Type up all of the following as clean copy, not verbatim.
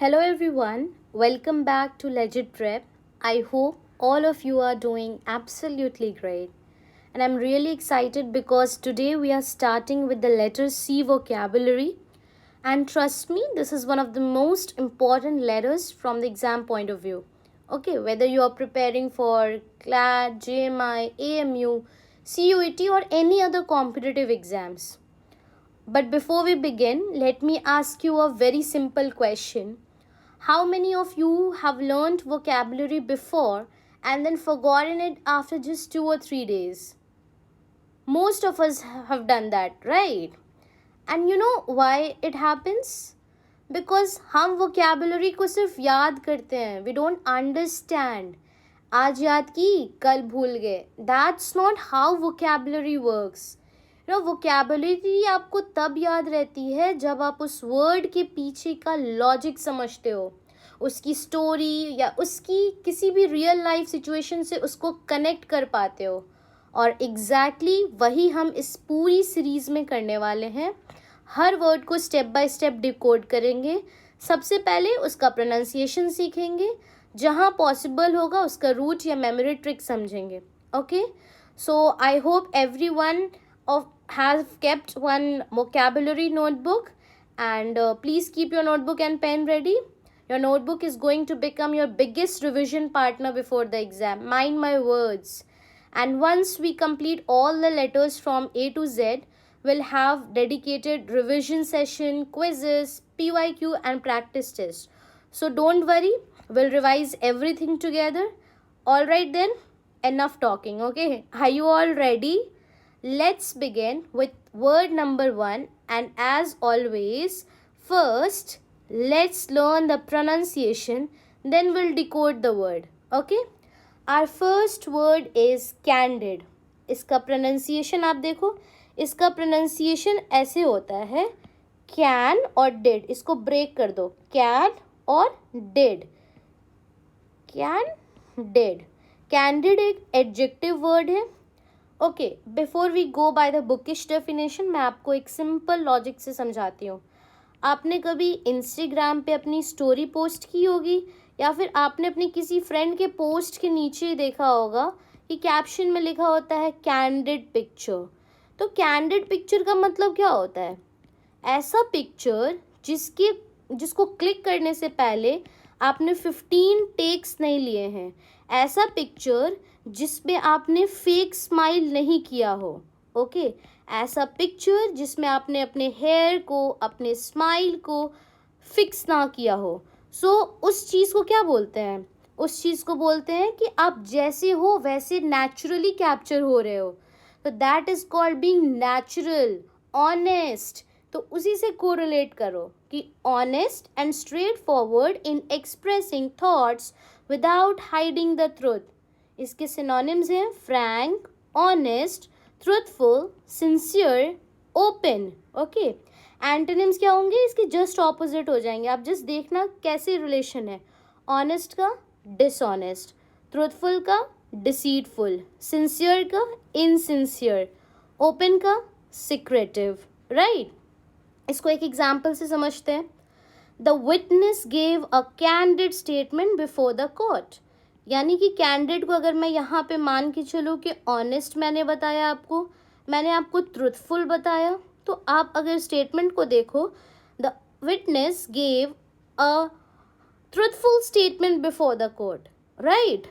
Hello everyone, welcome back to Legit Prep. I hope all of you are doing absolutely great. And I'm really excited because today we are starting with the letter C vocabulary. And trust me, this is one of the most important letters from the exam point of view. Okay, whether you are preparing for CLAT, JMI, AMU, CUET, or any other competitive exams. But before we begin, let me ask you a very simple question. How many of you have learned vocabulary before and then forgotten it after just 2 or 3 days? Most of us have done that, right? And you know why it happens? Because हम vocabulary को सिर्फ याद करते हैं. We don't understand. आज याद की कल भूल गए. That's not how vocabulary works. vocabulary आपको तब याद रहती है जब आप उस वर्ड के पीछे का लॉजिक समझते हो, उसकी स्टोरी या उसकी किसी भी रियल लाइफ सिचुएशन से उसको कनेक्ट कर पाते हो. और एग्जैक्टली वही हम इस पूरी सीरीज़ में करने वाले हैं. हर वर्ड को स्टेप बाय स्टेप डिकोड करेंगे. सबसे पहले उसका प्रोनाउंसिएशन सीखेंगे, जहाँ पॉसिबल होगा उसका रूट या मेमोरी ट्रिक समझेंगे. Okay, so I hope everyone have kept one vocabulary notebook, and please keep your notebook and pen ready. Your notebook is going to become your biggest revision partner before the exam. Mind my words. And once we complete all the letters from A to Z, we'll have dedicated revision session, quizzes, PYQ and practice test. So don't worry, we'll revise everything together. All right then, enough talking, okay? Are you all ready? Let's begin with word number 1, and as always, first let's learn the pronunciation, then we'll decode the word. Okay? Our first word is candid. इसका pronunciation आप देखो, इसका pronunciation ऐसे होता है can और did. इसको break कर दो, can और did. Can, did. Candid एक adjective word है. Okay, before we go by the bookish definition, मैं आपको एक सिंपल लॉजिक से समझाती हूँ. आपने कभी इंस्टाग्राम पे अपनी स्टोरी पोस्ट की होगी, या फिर आपने अपनी किसी फ्रेंड के पोस्ट के नीचे देखा होगा कि कैप्शन में लिखा होता है कैंडिड पिक्चर. तो कैंडिड पिक्चर का मतलब क्या होता है? ऐसा पिक्चर जिसको क्लिक करने से पहले आपने 15 टेक्स नहीं लिए हैं. ऐसा पिक्चर जिसमें आपने फेक स्माइल नहीं किया हो. ओके, ऐसा पिक्चर जिसमें आपने अपने हेयर को, अपने स्माइल को फिक्स ना किया हो. सो उस चीज़ को क्या बोलते हैं? उस चीज़ को बोलते हैं कि आप जैसे हो वैसे नेचुरली कैप्चर हो रहे हो. तो that is called being natural, honest. तो उसी से कोरिलेट करो कि honest and straight forward in expressing thoughts without hiding the truth. इसके सिनोनिम्स हैं Frank, honest, truthful, sincere, open. Okay, antonyms क्या होंगे? इसके जस्ट ऑपोजिट हो जाएंगे. आप जस्ट देखना कैसे रिलेशन है. ऑनेस्ट का डिसऑनेस्ट, ट्रूथफुल का डिसीटफुल, सिंसियर का इनसिंसियर, ओपन का सिक्रेटिव. राइट, इसको एक एग्जाम्पल से समझते हैं. The witness gave a candid statement before the court. यानी कि कैंडिड को अगर मैं यहाँ पे मान के चलूँ कि ऑनेस्ट मैंने बताया आपको, मैंने आपको ट्रूथफुल बताया, तो आप अगर स्टेटमेंट को देखो, the witness gave a truthful statement before the court. Right,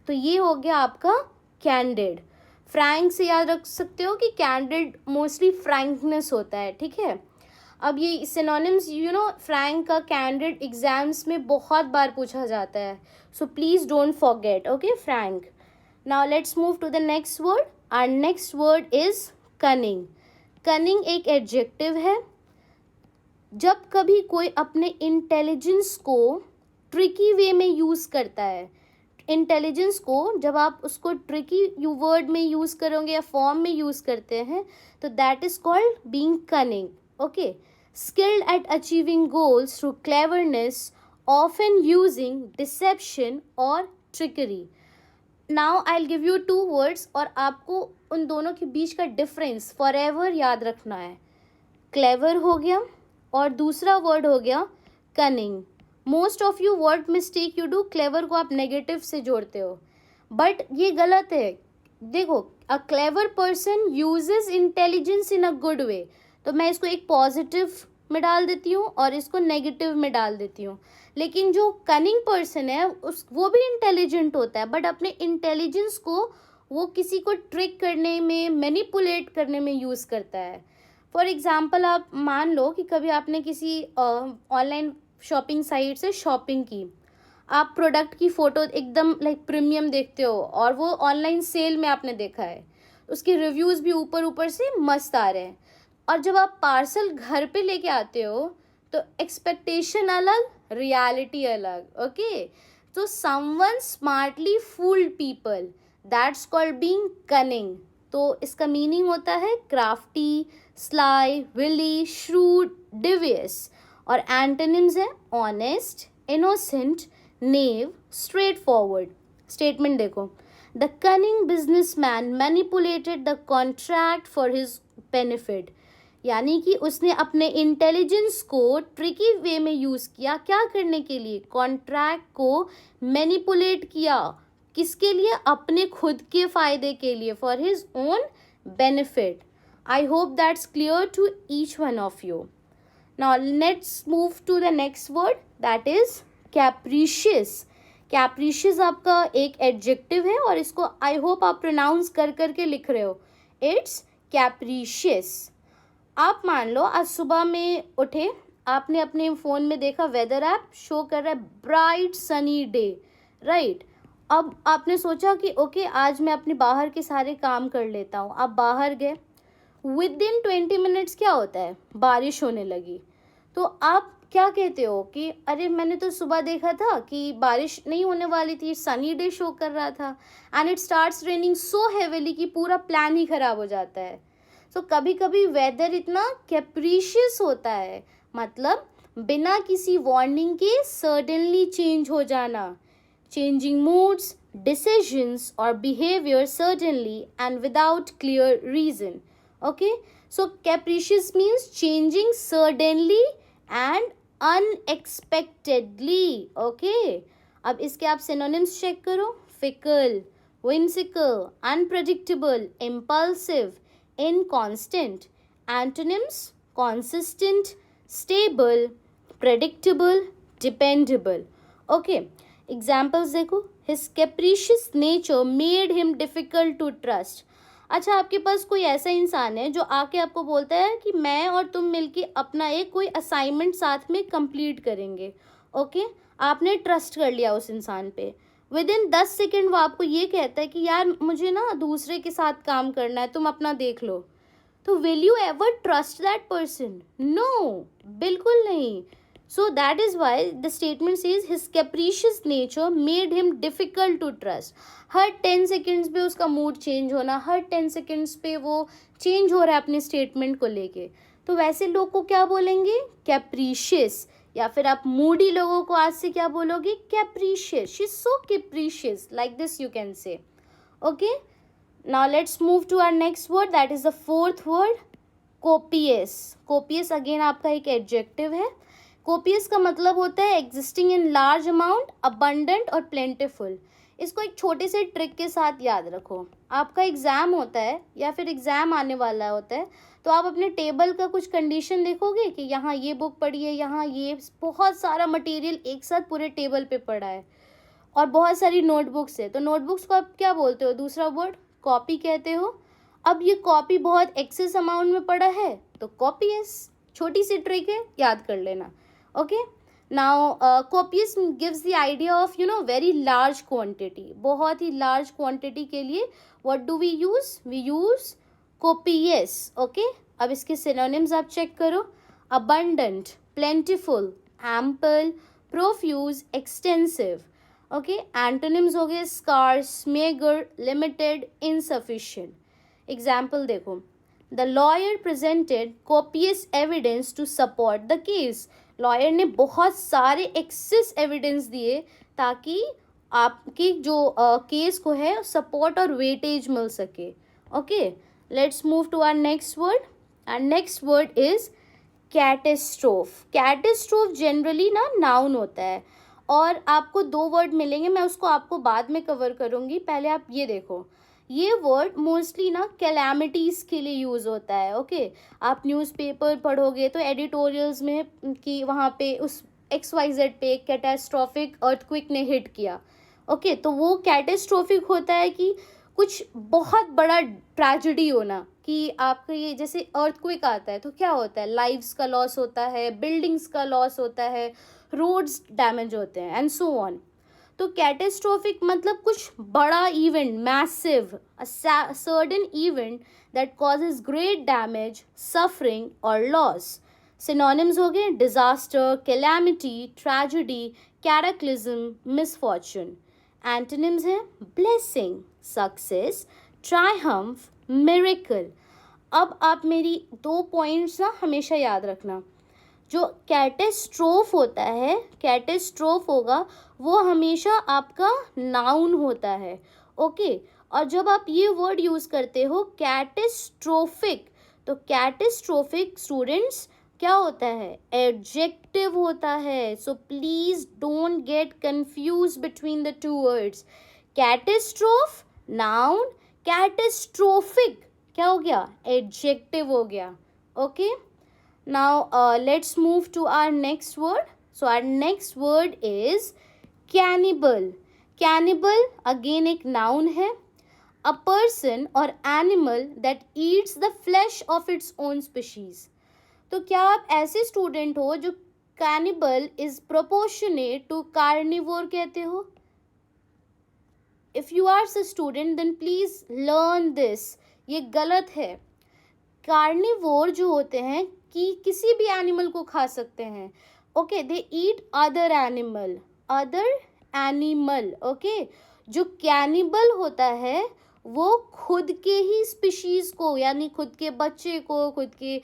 तो ये हो गया आपका कैंडिड. फ्रैंक से याद रख सकते हो कि कैंडिड मोस्टली फ्रैंकनेस होता है. ठीक है, अब ये सिनोनिम्स फ्रैंक का कैंडिड एग्जाम्स में बहुत बार पूछा जाता है. So please don't forget. Okay, frank. Now let's move to the next word. Our next word is cunning. Cunning एक एडजेक्टिव है. जब कभी कोई अपने इंटेलिजेंस को ट्रिकी वे में यूज़ करता है, इंटेलिजेंस को जब आप उसको ट्रिकी वर्ड में यूज़ करोगे या फॉर्म में यूज़ करते हैं, तो that is called being cunning. Okay, skilled at achieving goals through cleverness, often using deception or trickery. Now I'll give you two words और आपको उन दोनों के बीच का डिफरेंस forever याद रखना है. Clever हो गया और दूसरा वर्ड हो गया cunning. Most of you what mistake you do, clever को आप नेगेटिव से जोड़ते हो, बट ये गलत है. देखो, a clever person uses intelligence in a good way, तो मैं इसको एक पॉजिटिव में डाल देती हूँ और इसको नेगेटिव में डाल देती हूँ. लेकिन जो कनिंग पर्सन है वो भी इंटेलिजेंट होता है, बट अपने इंटेलिजेंस को वो किसी को ट्रिक करने में, मैनिपुलेट करने में यूज़ करता है. फॉर एग्ज़ाम्पल, आप मान लो कि कभी आपने किसी ऑनलाइन शॉपिंग साइट से शॉपिंग की, आप प्रोडक्ट की फ़ोटो एकदम लाइक प्रीमियम देखते हो और वो ऑनलाइन सेल में आपने देखा है, उसके रिव्यूज़ भी ऊपर ऊपर से मस्त आ रहे हैं, और जब आप पार्सल घर पे लेके आते हो तो एक्सपेक्टेशन अलग, रियलिटी अलग. ओके, तो someone smartly fooled people, that's called being cunning. तो इसका मीनिंग होता है crafty, sly, wily, shrewd, devious. और एंटोनिम्स है honest, innocent, naive, straightforward. Statement देखो, the cunning businessman manipulated the contract for his benefit. यानी कि उसने अपने इंटेलिजेंस को ट्रिकी वे में यूज़ किया, क्या करने के लिए, कॉन्ट्रैक्ट को मैनिपुलेट किया. किसके लिए, अपने खुद के फ़ायदे के लिए, for his own benefit. I hope that's clear to each one of you. Now let's move to the next word, that is capricious. Capricious आपका एक एडजेक्टिव है और इसको आई होप आप प्रोनाउंस कर करके लिख रहे हो. इट्स कैप्रीशियस. आप मान लो आज सुबह में उठे, आपने अपने फ़ोन में देखा वेदर ऐप शो कर रहा है ब्राइट सनी डे, राइट. अब आपने सोचा कि ओके आज मैं अपने बाहर के सारे काम कर लेता हूँ. आप बाहर गए, विद इन 20 मिनट्स क्या होता है, बारिश होने लगी. तो आप क्या कहते हो कि अरे मैंने तो सुबह देखा था कि बारिश नहीं होने वाली थी, सनी डे शो कर रहा था, and it starts raining so heavily कि पूरा प्लान ही ख़राब हो जाता है. सो कभी कभी वेदर इतना कैप्रीशियस होता है, मतलब बिना किसी वार्निंग के सडनली चेंज हो जाना. चेंजिंग मूड्स, डिसीजंस और behaviour suddenly and without clear reason. Okay, so capricious means changing suddenly and unexpectedly. Okay, अब इसके आप सिनोनिम्स चेक करो. Fickle, whimsical, unpredictable, impulsive, inconstant. Antonyms: consistent, stable, predictable, dependable. Okay, examples देखो. His capricious nature made him difficult to trust. अच्छा, आपके पास कोई ऐसा इंसान है जो आके आपको बोलता है कि मैं और तुम मिलके अपना एक कोई असाइनमेंट साथ में कंप्लीट करेंगे. ओके, आपने ट्रस्ट कर लिया उस इंसान पे. विद इन 10 सेकेंड वो आपको ये कहता है कि यार मुझे ना दूसरे के साथ काम करना है, तुम अपना देख लो. तो will you ever trust that person? No, बिल्कुल नहीं. So that is why the statement says his capricious nature made him difficult to trust. हर 10 सेकेंड्स पे उसका मूड चेंज होना, हर 10 सेकेंड्स पे वो चेंज हो रहा है अपने स्टेटमेंट को लेके. तो वैसे लोग को क्या बोलेंगे, कैप्रीशियस. या फिर आप मूडी लोगों को आज से क्या बोलोगे, capricious. She is so capricious, like this you can say. Okay, now let's move to our next word, that is the fourth word, copious. Copious again आपका एक एडजेक्टिव है. कोपियस का मतलब होता है existing in large amount, abundant और plentiful. इसको एक छोटे से ट्रिक के साथ याद रखो. आपका एग्ज़ाम होता है या फिर एग्ज़ाम आने वाला होता है, तो आप अपने टेबल का कुछ कंडीशन देखोगे कि यहाँ ये बुक पड़ी है, यहाँ ये बहुत सारा मटेरियल एक साथ पूरे टेबल पे पड़ा है और बहुत सारी नोटबुक्स है. तो नोटबुक्स को आप क्या बोलते हो, दूसरा वर्ड कॉपी कहते हो. अब ये कॉपी बहुत एक्सेस अमाउंट में पड़ा है तो कॉपीएस. छोटी सी ट्रिक है, याद कर लेना. Okay, now copious gives the idea of very large quantity. बहुत ही large quantity के लिए what do we use? We use copious. Okay, अब इसके synonyms आप check करो. Abundant, plentiful, ample, profuse, extensive. Okay, antonyms हो गए scarce, meager, limited, insufficient. Example देखो. The lawyer presented copious evidence to support the case. Lawyer ने बहुत सारे एक्सेस एविडेंस दिए ताकि आपकी जो केस को है सपोर्ट और वेटेज मिल सके. Okay, let's move to our next word. Our next word is catastrophe generally ना नाउन होता है, और आपको दो वर्ड मिलेंगे, मैं उसको आपको बाद में कवर करूँगी, पहले आप ये देखो। ये वर्ड मोस्टली ना कैलामिटीज़ के लिए यूज़ होता है। ओके, आप न्यूज़पेपर पढ़ोगे तो एडिटोरियल्स में कि वहाँ पे उस XYZ पे कैटास्ट्रॉफिक अर्थक्वेक ने हिट किया। ओके, तो वो कैटेस्ट्रोफिक होता है कि कुछ बहुत बड़ा ट्रेजेडी होना, कि आपका ये जैसे अर्थक्वेक आता है तो क्या होता है, लाइव्स का लॉस होता है, बिल्डिंग्स का लॉस होता है, रोड्स डैमेज होते हैं एंड सो ऑन। तो कैटेस्ट्रोफिक मतलब कुछ बड़ा event, massive, a certain event that causes great damage, suffering और लॉस। सिनोनिम्स हो गए disaster, calamity, tragedy, cataclysm, misfortune. Antonyms हैं ब्लेसिंग, सक्सेस, ट्रायम्फ, मिरेकल। अब आप मेरी दो पॉइंट्स ना हमेशा याद रखना। जो कैटेस्ट्रोफ होता है, कैटेस्ट्रोफ होगा वो हमेशा आपका नाउन होता है। ओके, और जब आप ये वर्ड यूज़ करते हो कैटेस्ट्रोफिक, तो कैटेस्ट्रोफिक स्टूडेंट्स क्या होता है, एडजेक्टिव होता है। So please don't get confuse between the two words. Catastrophe noun, catastrophic क्या हो गया, एडजेक्टिव हो गया। Okay, now let's move to our next word. So our next word is cannibal. Cannibal again एक noun है, a person or animal that eats the flesh of its own species. तो क्या आप ऐसे स्टूडेंट हो जो cannibal is proportionate to carnivore कहते हो? If you are a student then please learn this. ये गलत है। कार्निवोर जो होते हैं कि किसी भी एनिमल को खा सकते हैं। ओके, दे ईट अदर एनिमल। ओके, जो कैनिबल होता है वो खुद के ही स्पीशीज को, यानी खुद के बच्चे को, खुद के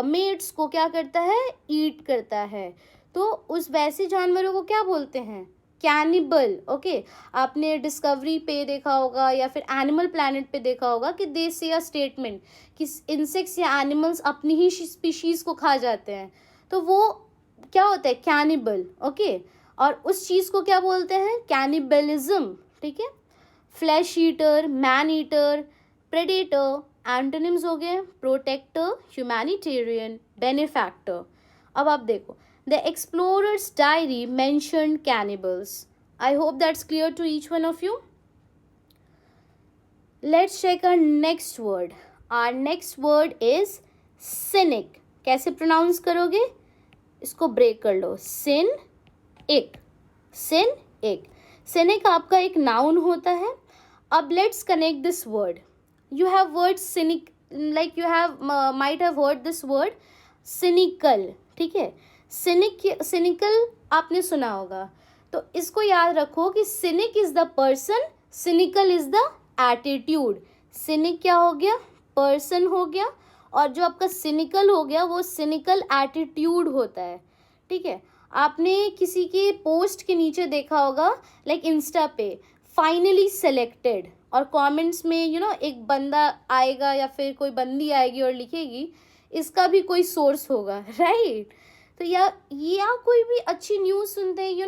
मेट्स को क्या करता है, ईट करता है। तो उस वैसे जानवरों को क्या बोलते हैं, कैनिबल। ओके, आपने डिस्कवरी पे देखा होगा या फिर एनिमल प्लैनेट पे देखा होगा कि दे से अ स्टेटमेंट कि इंसेक्ट्स या एनिमल्स अपनी ही स्पीशीज़ को खा जाते हैं, तो वो क्या होता है, कैनिबल। ओके, और उस चीज़ को क्या बोलते हैं, कैनिबलिज्म। ठीक है, flesh eater, man eater, predator. Antonyms हो गए प्रोटेक्टर, ह्यूमैनिटेरियन, बेनिफैक्टर। अब आप देखो, the explorer's diary mentioned cannibals. I hope that's clear to each one of you. Let's check our next word. Our next word is cynic. कैसे pronounce करोगे, इसको break कर लो, सिन इक, सिन इक। सिनिक आपका एक नाउन होता है। अब let's connect this word. You have word scenic, like you have might have heard this word cynical. ठीक है, सिनिकल आपने सुना होगा, तो इसको याद रखो कि scenic is the person, cynical is the attitude. Scenic क्या हो गया, पर्सन हो गया, और जो आपका सिनिकल हो गया वो सिनिकल एटीट्यूड होता है। ठीक है, आपने किसी के पोस्ट के नीचे देखा होगा, लाइक इंस्टा पे, फाइनली सेलेक्टेड, और कमेंट्स में एक बंदा आएगा या फिर कोई बंदी आएगी और लिखेगी इसका भी कोई सोर्स होगा, राइट। तो या कोई भी अच्छी न्यूज़ सुनते हैं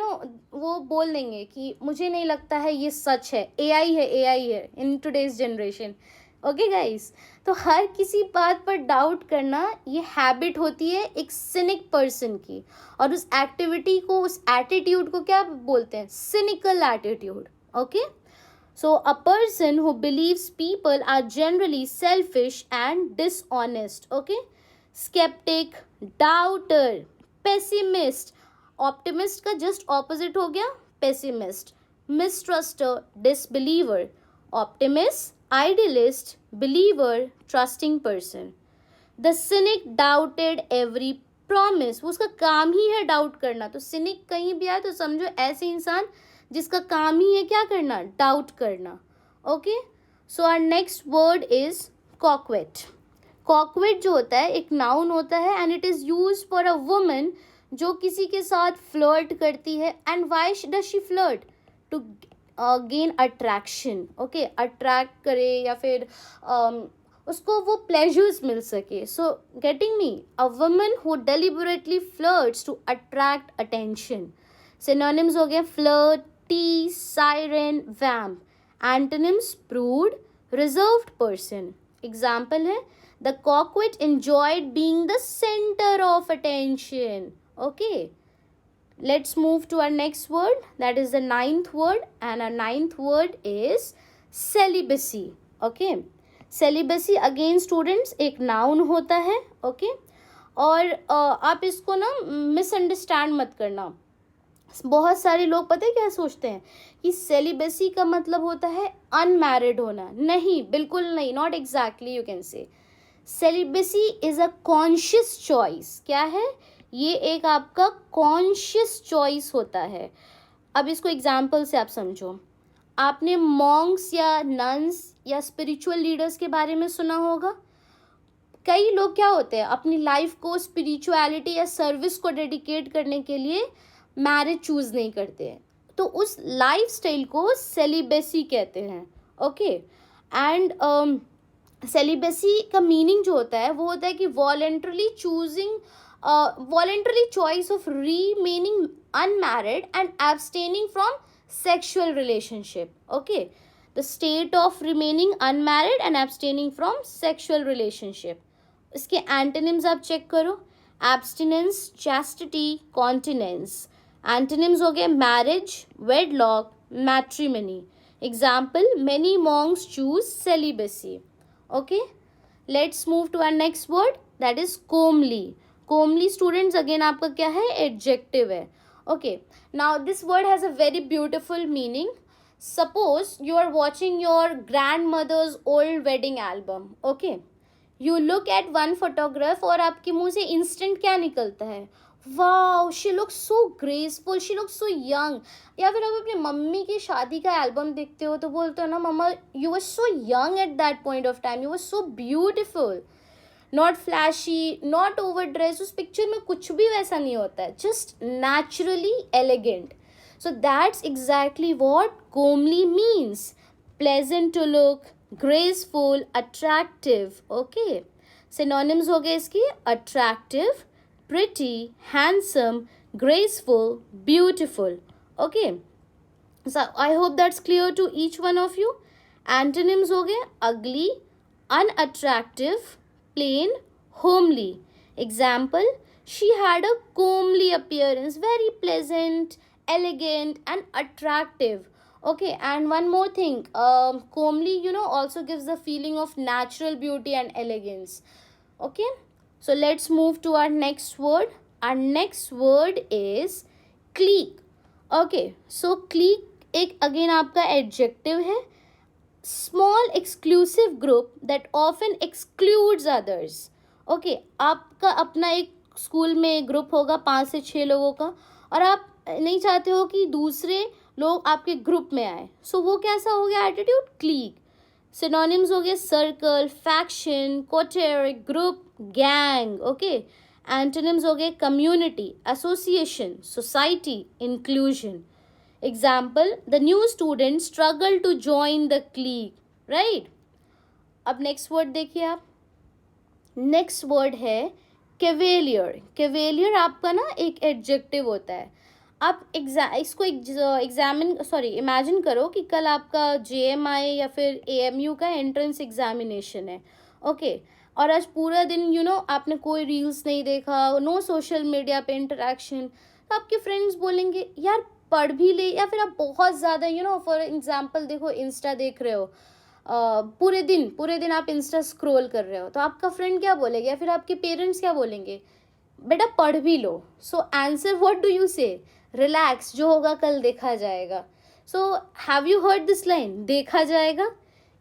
वो बोल देंगे कि मुझे नहीं लगता है ये सच है, एआई है in today's generation. Okay guys, तो हर किसी बात पर डाउट करना ये हैबिट होती है एक सिनिक पर्सन की, और उस एक्टिविटी को, उस एटीट्यूड को क्या बोलते हैं, cynical attitude. Okay, so a person who believes people are generally selfish and dishonest. Okay, sceptic, doubter, pessimist. Optimist का जस्ट ऑपोजिट हो गया pessimist. Mistruster, disbeliever. Optimist, idealist, believer, trusting person. The cynic doubted every promise. वो उसका काम ही है doubt करना, तो cynic कहीं भी आए तो समझो ऐसे इंसान जिसका काम ही है क्या करना, डाउट करना। Okay, so our next word is coquette. Coquette जो होता है एक नाउन होता है, and it is use for a woman जो किसी के साथ फ्लर्ट करती है। And why does she flirt, to gain attraction. Okay, attract करे या फिर उसको वो प्लेजर्स मिल सके. So getting me, a woman who deliberately flirts to attract attention. Synonyms हो गए flirt, tease, siren, vamp. Antonyms प्रूड, reserved person. Example है the कॉकविट enjoyed being the center of attention. Okay, let's move to our next word, that is the ninth word, and our ninth word is celibacy. Okay, celibacy again students एक noun होता है. Okay, और आप इसको ना misunderstand मत करना. बहुत सारे लोग पता है क्या सोचते हैं कि सेलिबेसी का मतलब होता है अनमैरिड होना. नहीं, बिल्कुल नहीं, नॉट एग्जैक्टली. यू कैन से celibacy is a conscious choice. क्या है ये? एक आपका कॉन्शियस चॉइस होता है. अब इसको एग्जाम्पल से आप समझो. आपने मॉन्क्स या नन्स या स्पिरिचुअल लीडर्स के बारे में सुना होगा. कई लोग क्या होते हैं, अपनी लाइफ को स्पिरिचुअलिटी या सर्विस को डेडिकेट करने के लिए मैरिज चूज नहीं करते हैं. तो उस लाइफ स्टाइल को सेलिबेसी कहते हैं. ओके, एंड सेलिबेसी का मीनिंग जो होता है वो होता है कि voluntarily choice of remaining unmarried and abstaining from sexual relationship. Okay, the state of remaining unmarried and abstaining from sexual relationship. इसके एंटोनिम्स आप चेक करो. Abstinence, chastity, continence. एंटोनिम्स हो गए marriage, wedlock, matrimony. Example many monks choose celibacy. Okay, let's move to our next word, that is comely. Comely students again आपका क्या है? Adjective है. Okay, now this word has a very beautiful meaning. Suppose you are watching your grandmother's old wedding album. Okay, you look at one photograph और आपके मुंह से instant क्या निकलता है? Wow, she looks so graceful, she looks so young. या फिर आप अपनी मम्मी की शादी का एल्बम देखते हो तो बोलते हो ना, mamma you were so young at that point of time, you were so beautiful. Not flashy, not over dress. उस पिक्चर में कुछ भी वैसा नहीं होता है, just naturally elegant. So that's exactly what comely means. Pleasant to look, graceful, attractive. Okay, synonyms हो गए इसकी attractive, pretty, handsome, graceful, beautiful. Okay, so I hope that's clear to each one of you. Antonyms हो गए ugly, unattractive, plain, homely. Example, she had a comely appearance, very pleasant, elegant and attractive. Okay, and one more thing, comely also gives the feeling of natural beauty and elegance. Okay, so let's move to our next word. Our next word is clique. Okay, so clique एक again आपका adjective है. Small exclusive group that often excludes others. Okay, आपका अपना एक school में group होगा 5 से 6 लोगों का और आप नहीं चाहते हो कि दूसरे लोग आपके ग्रुप में आए. सो वो कैसा हो गया एटीट्यूड? क्लीक. सिनोनिम्स हो गए circle, faction, coterie, group, gang. Okay, antonyms हो गए community, association, society, inclusion. Example the new student struggle to join the clique. Right, अब नेक्स्ट वर्ड देखिए आप. नेक्स्ट वर्ड है कैवेलियर. कैवेलियर आपका ना एक एडजेक्टिव होता है. आप इसको इमेजिन करो कि कल आपका JMI या फिर AMU का एंट्रेंस एग्जामिनेशन है. ओके, और आज पूरा दिन आपने कोई रील्स नहीं देखा, नो सोशल मीडिया पे इंटरेक्शन. तो आपके फ्रेंड्स बोलेंगे यार पढ़ भी ले, या फिर आप बहुत ज़्यादा फॉर एग्जांपल देखो इंस्टा देख रहे हो, पूरे दिन आप इंस्टा स्क्रॉल कर रहे हो, तो आपका फ्रेंड क्या बोलेगा या फिर आपके पेरेंट्स क्या बोलेंगे? बेटा पढ़ भी लो. So answer what do you say? Relax, जो होगा कल देखा जाएगा. So have you heard this line, देखा जाएगा?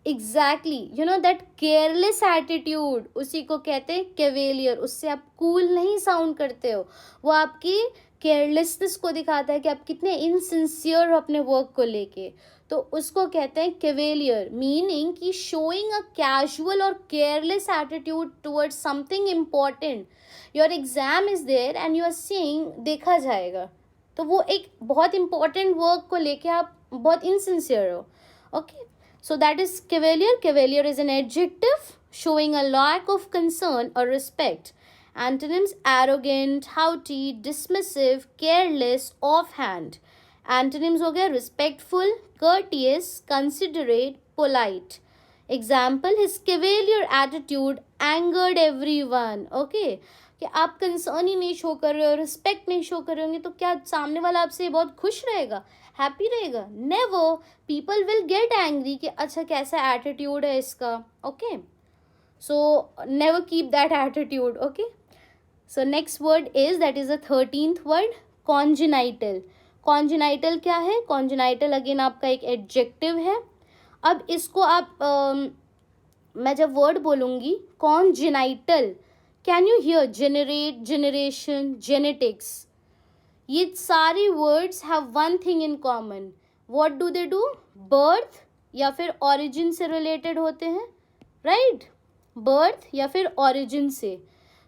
एग्जैक्टली, दैट केयरलेस एटीट्यूड, उसी को कहते हैं कैवेलियर. उससे आप कूल नहीं साउंड करते हो, वो आपकी केयरलेसनेस को दिखाता है कि आप कितने इनसिंसियर हो अपने वर्क को लेके. तो उसको कहते हैं कैवेलियर, मीनिंग कि शोइंग अ कैजुअल और careless attitude towards something important. Your exam is there and you are saying देखा जाएगा, तो वो एक बहुत इंपॉर्टेंट वर्क को लेके आप बहुत इनसिंसियर हो. Okay, so that is cavalier. Cavalier is an adjective. showing a lack of concern or respect. Antonyms: arrogant, haughty, dismissive, careless, offhand. Antonyms हो गया respectful, courteous, considerate, polite. Example: his cavalier attitude angered everyone. Okay, कि आप concern ही नहीं show कर रहे हो, respect नहीं show कर रहे होंगे, तो क्या सामने वाला आपसे बहुत खुश रहेगा, हैप्पी रहेगा? Never. People will get angry कि अच्छा कैसा एटीट्यूड है इसका. Okay, so never keep that attitude. Okay, so next word is, that is the 13th word, congenital. congenital क्या है? congenital again आपका एक एडजेक्टिव है. अब इसको आप मैं जब वर्ड बोलूँगी congenital, can you here generate, generation, genetics, ये सारे words have one thing in common. What do they do? Birth या फिर ऑरिजिन से रिलेटेड होते हैं, राइट? बर्थ या फिर ऑरिजिन से.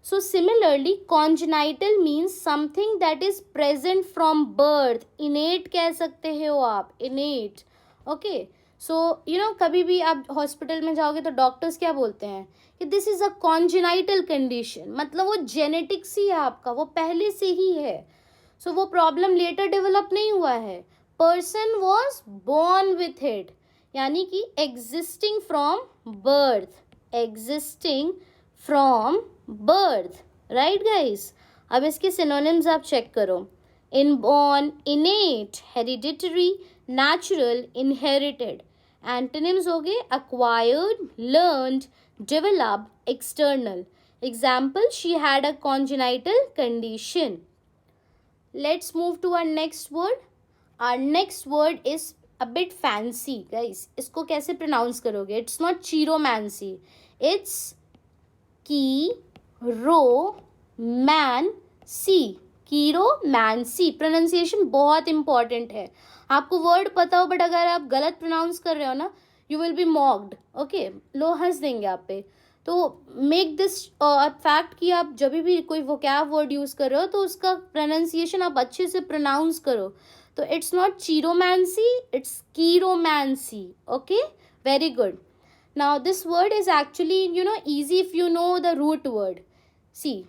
So similarly congenital means something that is present from birth. इनेट कह सकते हो आप, इनेट. ओके, सो यू नो कभी भी आप हॉस्पिटल में जाओगे तो डॉक्टर्स क्या बोलते हैं कि this is a congenital condition, मतलब वो जेनेटिक्स ही है आपका, वो पहले से ही है. सो वो प्रॉब्लम लेटर डेवलप नहीं हुआ है, person was born with it, यानी कि existing from birth, existing from birth. Right guys? अब इसके सिनोनिम्स आप चेक करो. Inborn, इनेट, hereditary, natural, inherited. Antonyms हो गए acquired, learned, developed, external. Example: she had a congenital condition. Let's move to our next word. Our next word is a bit fancy, guys. इसको कैसे pronounce करोगे? It's not chiromancy. It's chiromancy. chiromancy. Pronunciation बहुत important है. आपको word पता हो but अगर आप गलत प्रोनाउंस कर रहे हो ना, you will be mocked. Okay, लोग हंस देंगे आप पे. तो मेक दिस फैक्ट कि आप जब भी कोई वोकैब वर्ड यूज़ कर रहे हो तो उसका प्रोनाउंसिएशन आप अच्छे से प्रोनाउंस करो. तो it's not chiromancy, it's chiromancy. Okay, very good. Now this word is actually you know easy if you know the root word. See,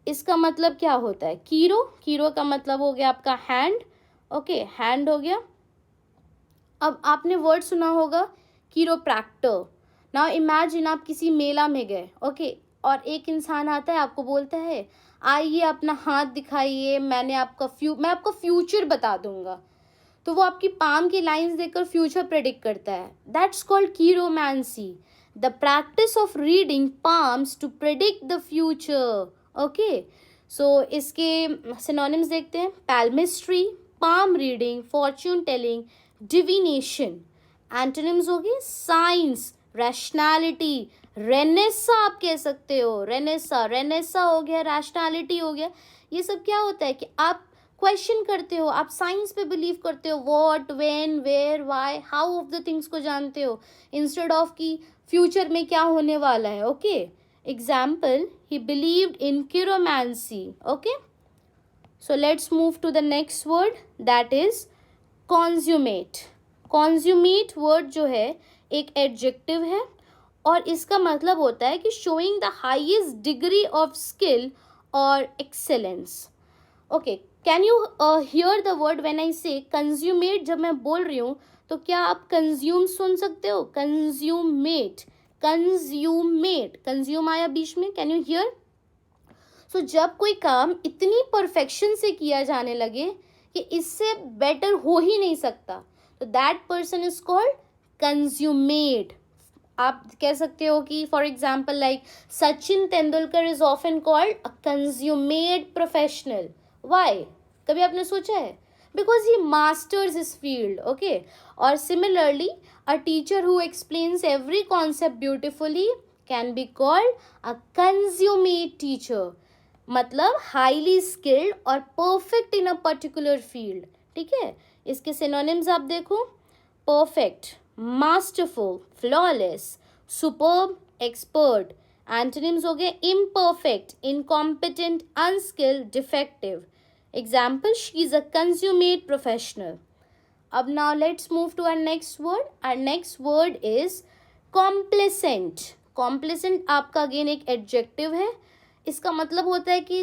इसका मतलब क्या होता है? कीरो. कीरो का मतलब हो गया आपका हैंड. ओके, हैंड हो गया. अब आपने वर्ड सुना होगा कीरोप्रैक्टर. नाउ इमेजिन आप किसी मेला में गए, ओके, और एक इंसान आता है, आपको बोलता है आइए अपना हाथ दिखाइए, मैं आपका फ्यूचर बता दूंगा. तो वो आपकी पाम की लाइंस देखकर फ्यूचर प्रेडिक्ट करता है. That's called chiromancy, the practice of reading palms to predict the future. Okay, so इसके सिनोनिम्स देखते हैं. पैल्मिस्ट्री, palm reading, fortune telling, divination. Antonyms हो गए साइंस, रैशनैलिटी, रेनेसा आप कह सकते हो. रेनेसा हो गया, रैशनैलिटी हो गया. ये सब क्या होता है कि आप क्वेश्चन करते हो, आप साइंस पे बिलीव करते हो. What, when, where, why, how of the things को जानते हो इंस्टेड ऑफ कि फ्यूचर में क्या होने वाला है. Okay, example: he believed in chiromancy. Okay, so let's move to the next word, that is consummate. consummate word जो है एक adjective है और इसका मतलब होता है कि showing the highest degree of skill or excellence. Okay, can you hear the word when I say consummate? जब मैं बोल रही हूँ तो क्या आप consume सुन सकते हो? consummate, consume आया बीच में. can you hear? तो जब कोई काम इतनी परफेक्शन से किया जाने लगे कि इससे बेटर हो ही नहीं सकता, तो that person is called consummate. आप कह सकते हो कि for example like Sachin Tendulkar is often called a consummate professional. Why? कभी आपने सोचा है? Because he masters his field. Okay, और similarly a teacher who explains every concept beautifully can be called a consummate teacher. मतलब हाईली स्किल्ड और perfect in a particular field. ठीक है, इसके सिनोनिम्स आप देखो. Perfect, masterful, flawless, superb, expert. Antonyms हो गए imperfect, incompetent, unskilled, defective. Example: she is a consummate professional. अब now let's move to our next word. Our next word is complaisant. Complaisant आपका अगेन एक एडजेक्टिव है, इसका मतलब होता है कि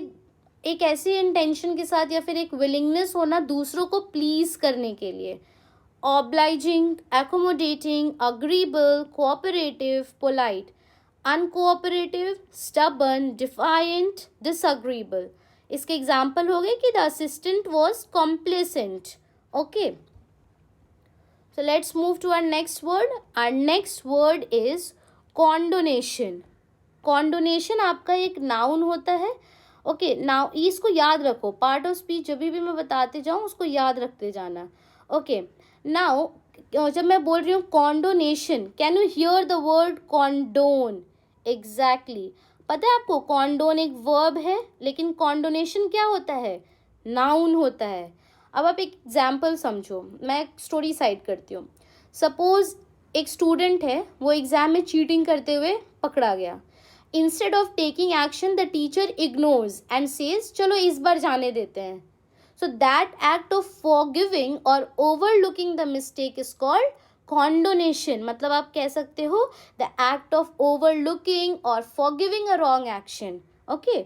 एक ऐसी इंटेंशन के साथ या फिर एक विलिंगनेस होना दूसरों को प्लीज करने के लिए. Obliging, accommodating, agreeable, cooperative, polite. Uncooperative, stubborn, defiant, disagreeable. इसके एग्जाम्पल हो गए कि the assistant was complaisant. Okay, so let's move to our next word. Our next word is condonation. Condonation आपका एक नाउन होता है. ओके, नाउ इसको याद रखो, पार्ट ऑफ स्पीच जब भी मैं बताते जाऊँ उसको याद रखते जाना. ओके, नाउ जब मैं बोल रही हूँ condonation, can you hear the word condone? Exactly. पता है आपको कॉन्डोन एक वर्ब है, लेकिन कॉन्डोनेशन क्या होता है? नाउन होता है. अब आप एक एग्जाम्पल समझो, मैं एक स्टोरी साइड करती हूँ. सपोज एक स्टूडेंट है, वो एग्जाम में चीटिंग करते हुए पकड़ा गया. Instead of taking action the teacher ignores and says चलो इस बार जाने देते हैं. So that act of forgiving और overlooking the mistake is called condonation. मतलब आप कह सकते हो द एक्ट ऑफ ओवरलुकिंग और forgiving a wrong action. Okay,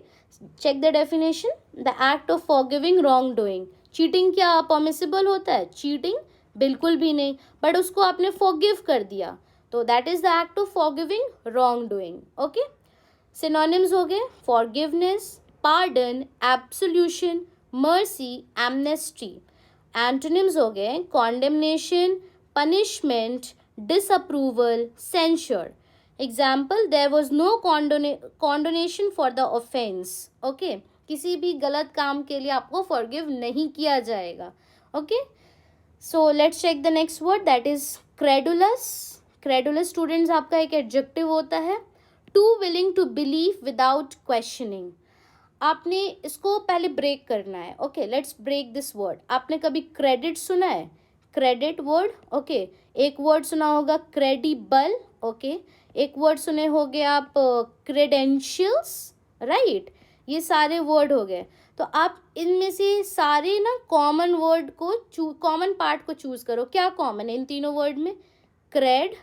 check the definition. The act of forgiving wrong doing. Cheating क्या पॉमिसिबल होता है? चीटिंग बिल्कुल भी नहीं, बट उसको आपने फॉरगिव कर दिया, तो that is the act of forgiving wrong doing. Okay, synonyms हो गए forgiveness, pardon, absolution, mercy, amnesty. Antonyms हो गए condemnation, punishment, disapproval, censure. Example, there was no condonation for the offence. Okay, किसी भी गलत काम के लिए आपको फॉरगिव नहीं किया जाएगा. Okay, so let's check the next word, that is credulous. Credulous students आपका एक एडजेक्टिव होता है. Too willing to believe without questioning. आपने इसको पहले ब्रेक करना है. Okay, let's break this word. आपने कभी क्रेडिट सुना है? Credit word. ओके, एक वर्ड सुना होगा क्रेडिबल. ओके, एक वर्ड सुने होंगे आप क्रेडेंशियल्स, राइट. ये सारे वर्ड हो गए. तो आप इनमें से सारे ना कॉमन वर्ड को कॉमन पार्ट को चूज करो. क्या कॉमन है इन तीनों वर्ड में? क्रेड,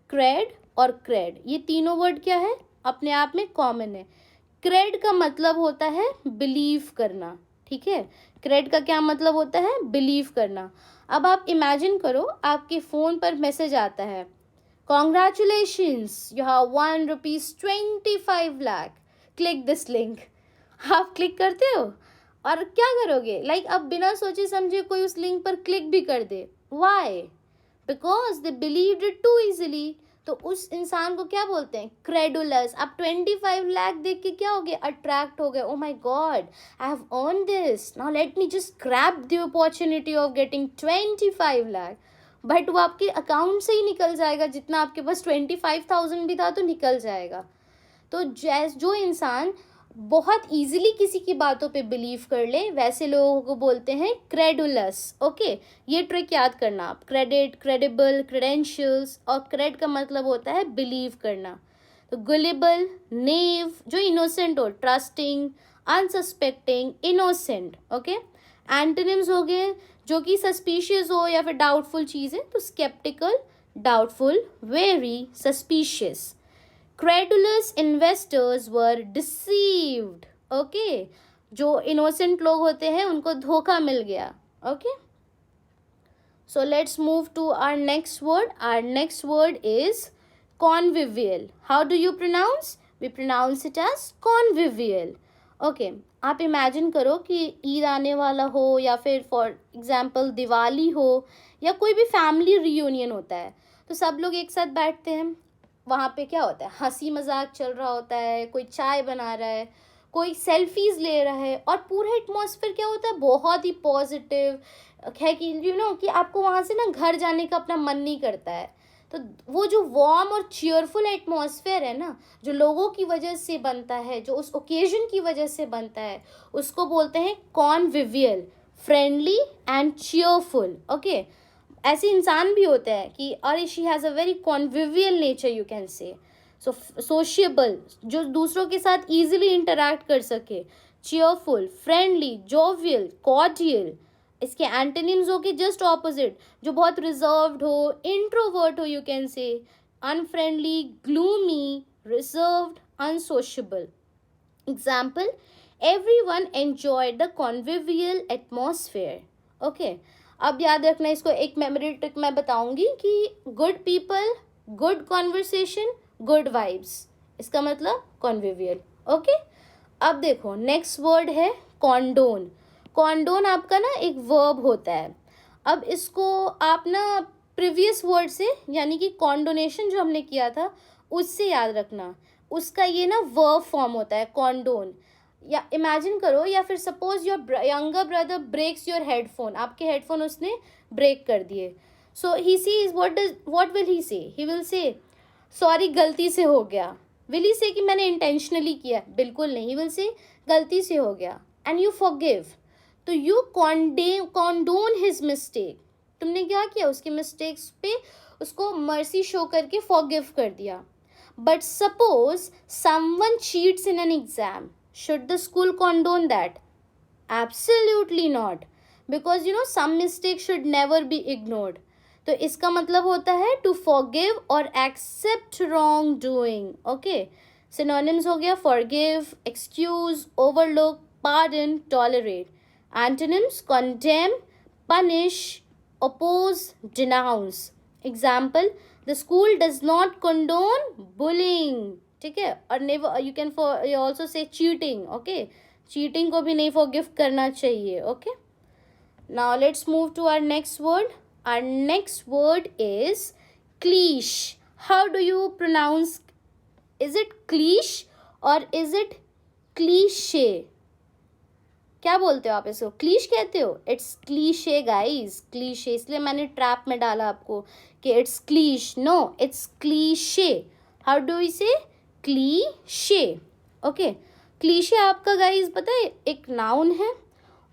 क्रेड और क्रेड. ये तीनों वर्ड क्या है? अपने आप में कॉमन है. क्रेड का मतलब होता है बिलीव करना. ठीक है, क्रेड का क्या मतलब होता है? बिलीव करना. अब आप इमेजिन करो, आपके फ़ोन पर मैसेज आता है, congratulations you have won ₹25 lakh, click this link. आप क्लिक करते हो और क्या करोगे? लाइक अब बिना सोचे समझे कोई उस लिंक पर क्लिक भी कर दे. Why? Because they believed it too easily. तो उस इंसान को क्या बोलते हैं? क्रेडुलस. आप 25 लाख देख के क्या हो गए? अट्रैक्ट हो गए. Oh my god, I have earn this, now let me just grab the opportunity of getting 25 lakh. But वो आपके अकाउंट से ही निकल जाएगा. जितना आपके पास 25,000 भी था तो निकल जाएगा. तो जो इंसान बहुत इजीली किसी की बातों पे बिलीव कर ले, वैसे लोगों को बोलते हैं क्रेडुलस. ओके, ये ट्रिक याद करना आप. क्रेडिट, क्रेडिबल, क्रेडेंशियल्स, और क्रेड का मतलब होता है बिलीव करना. तो गुलिबल, नेव जो इनोसेंट हो, trusting, unsuspecting, innocent. Okay, antonyms हो गए जो कि सस्पिशियस हो या फिर डाउटफुल चीज़ है, तो sceptical, doubtful, very, suspicious. Credulous investors were deceived. Okay, जो innocent लोग होते हैं उनको धोखा मिल गया. Okay, so let's move to our next word. Our next word is convivial. How do you pronounce? We pronounce it as convivial. Okay, आप imagine करो कि ईद आने वाला हो या फिर फॉर एग्जाम्पल दिवाली हो या कोई भी फैमिली रियूनियन होता है, तो सब लोग एक साथ बैठते हैं. वहाँ पे क्या होता है? हंसी मजाक चल रहा होता है, कोई चाय बना रहा है, कोई सेल्फीज ले रहा है, और पूरा एटमॉस्फेयर क्या होता है? बहुत ही पॉजिटिव है कि कि आपको वहाँ से ना घर जाने का अपना मन नहीं करता है. तो वो जो वार्म और चीयरफुल एटमॉस्फेयर है ना, जो लोगों की वजह से बनता है, जो उस ओकेजन की वजह से बनता है, उसको बोलते हैं convivial, friendly and cheerful. Okay, ऐसे इंसान भी होते हैं कि अरे she has a very convivial nature, you can say. So sociable, जो दूसरों के साथ ईजिली इंटरैक्ट कर सके. Cheerful, friendly, jovial, cordial. इसके एंटोनिम्स हो के जस्ट ऑपोजिट, जो बहुत रिजर्व्ड हो, इंट्रोवर्ट हो, यू कैन से. Unfriendly, gloomy, reserved, unsociable. Example, everyone enjoyed the convivial atmosphere. Okay, अब याद रखना इसको, एक मेमोरी ट्रिक मैं बताऊंगी कि good people, good conversation, good vibes, इसका मतलब कॉन्विवियल. ओके, अब देखो नेक्स्ट वर्ड है कॉन्डोन. कॉन्डोन आपका ना एक वर्ब होता है. अब इसको आप ना प्रीवियस वर्ड से, यानी कि कॉन्डोनेशन जो हमने किया था उससे याद रखना. उसका ये ना वर्ब फॉर्म होता है कॉन्डोन. या इमेजिन करो, या फिर suppose your younger brother breaks your headphone, आपके हेडफोन उसने ब्रेक कर दिए. So he sees what will he say? He will say sorry, गलती से हो गया. विल ही से कि मैंने इंटेंशनली किया? बिल्कुल नहीं. विल से गलती से हो गया. एंड यू फॉरगिव, तो यू कॉन्डोन हिज मिस्टेक. तुमने क्या किया? उसके मिस्टेक्स पे उसको मर्सी शो करके फॉरगिव कर दिया. But suppose someone cheats in an exam, should the school condone that? Absolutely not, because you know some mistakes should never be ignored. तो इसका मतलब होता है to forgive or accept wrongdoing. Okay, synonyms हो गया forgive, excuse, overlook, pardon, tolerate. Antonyms condemn, punish, oppose, denounce. Example, the school does not condone bullying. ठीक है. और never, you can also say cheating. Okay, cheating को भी नहीं forgive करना चाहिए. Okay, now let's move to our next word. Our next word is cliche. How do you pronounce? Is it cliche or is it cliché? क्या बोलते हो आप इसको? क्लीश कहते हो? It's cliche guys, cliche. इसलिए मैंने ट्रैप में डाला आपको कि it's cliche. No, it's cliche. How do you say? Cliche. Okay, cliche आपका गाइज पता है एक नाउन है